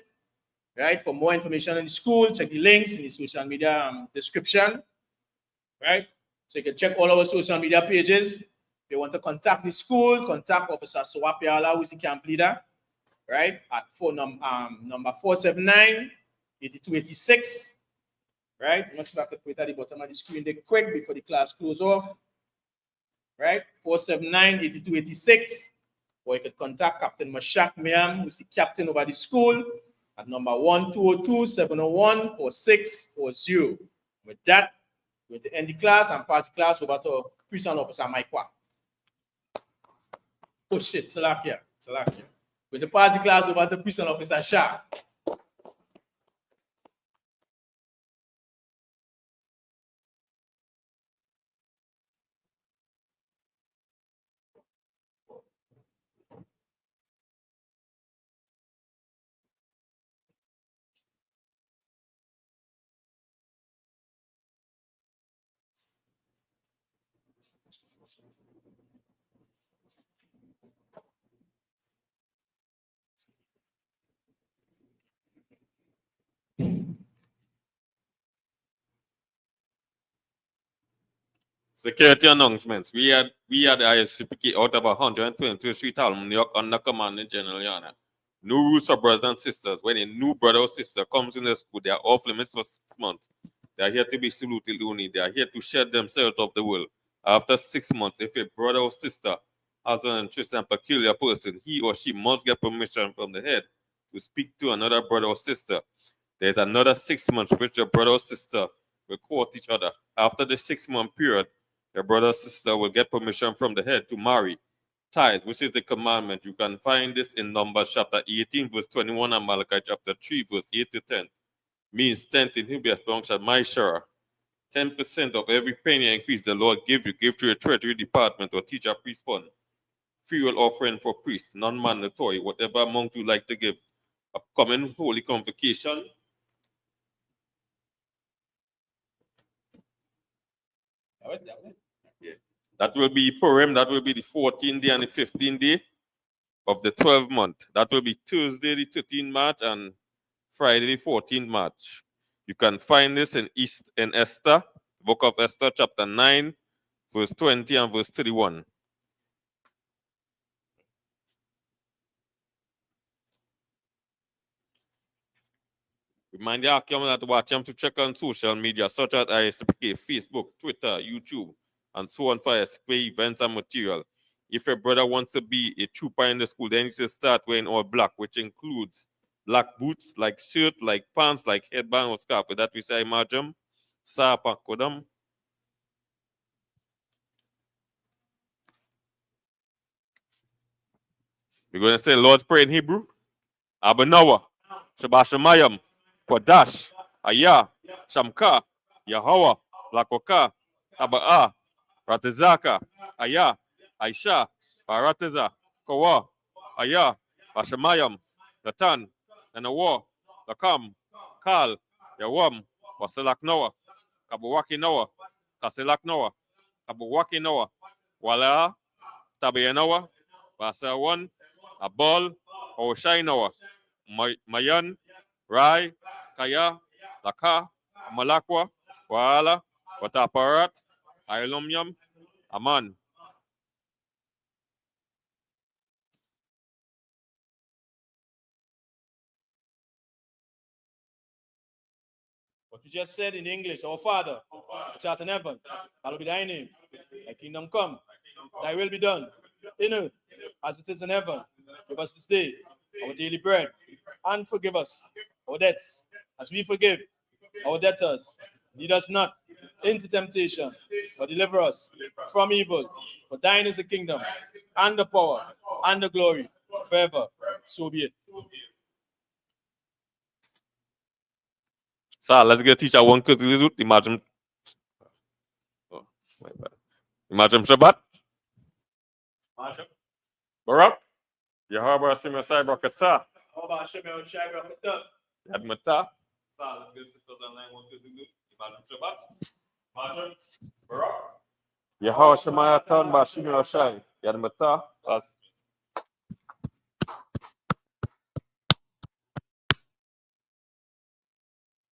[SPEAKER 1] Right? For more information on the school, check the links in the social media description. Right? So you can check all our social media pages. If you want to contact the school, contact Officer Swapiala, who is the camp leader. Right? At number 479-8286. Right? You must put it at the bottom of the screen there quick before the class close off. Right? 479-8286. Or you can contact Captain Mashak Miam, who is the captain over the school, at number 1202-701-4640. With that, we're going to end the class and pass the class over to Prison Officer Mike Wa. Oh shit, Salakia. We're going to pass the class over to Prison Officer Shah.
[SPEAKER 11] Security announcements. We had the ISCPK out of 122 Street Hall, New York, under command in General Yana. No rules for brothers and sisters. When a new brother or sister comes in the school, they are off limits for 6 months. They are here to be saluted only. They are here to shed themselves of the world. After 6 months, if a brother or sister has an interest and peculiar person, he or she must get permission from the head to speak to another brother or sister. There's another 6 months which your brother or sister will court each other. After the 6-month period, your brother or sister will get permission from the head to marry. Tithe, which is the commandment. You can find this in Numbers chapter 18, verse 21, and Malachi chapter 3, verse 8 to 10. Means 10th in Hebrew belongs at my share. 10% of every penny increase the Lord give you, give to your treasury department or teacher priest fund. Fuel offering for priests, non-mandatory, whatever amount you like to give. Upcoming Holy Convocation. That will be Purim, that will be the 14th day and the 15th day of the 12th month. That will be Tuesday, the 13th March, and Friday, the 14th March. You can find this in Esther, book of Esther, chapter 9, verse 20 and verse 31. Remind the Akiam that watch them to check on social media such as ISPK, Facebook, Twitter, YouTube, and so on for ISPK events and material. If your brother wants to be a trooper in the school, then you should start wearing all black, which includes black boots, like shirt, like pants, like headband or scarf. With that we say, Majam, Sapa Kodam. We're going to say Lord's Prayer in Hebrew. Abanawa, Shabashamayam, Kodash, Aya, Shamka, Yahweh, Lakoka, Aba'a, Ratizaka, Aya, Aisha, Baratiza, Kawa, Aya, Bashamayam, Natan, Nanawa, Lakam, Kal, Yawam, Wasilak Noah, Kabuwaki Noah, Kasilak Noah, Kabuwaki Noah, Wala, Tabiya Noah, Basawan, Abol, Oshai Noah, Mayan, Rai, Kaya, Laka, Malakwa, Waala, Wataparat, Ailumyam, Aman.
[SPEAKER 1] What you just said in English, our Father, which art in heaven, hallowed be thy name. Thy kingdom come, thy will be done, in earth as it is in heaven. Give us this day our daily bread, and forgive us our debts, as we forgive our debtors. Lead us not into temptation, but deliver us from evil. For thine is the kingdom, and the power, and the glory, forever. So be it.
[SPEAKER 11] So let's get teacher one cause imagine. Oh, my bad. Imagine Shabbat. Barak. Yahweh Hashem Yosai Barakatah. Yadmatah. So let's get sisters and line one cause imagine Shabbat. Imagine Barak. Yahweh Shemaya Tan Bashim Yoshai. Yadmatah.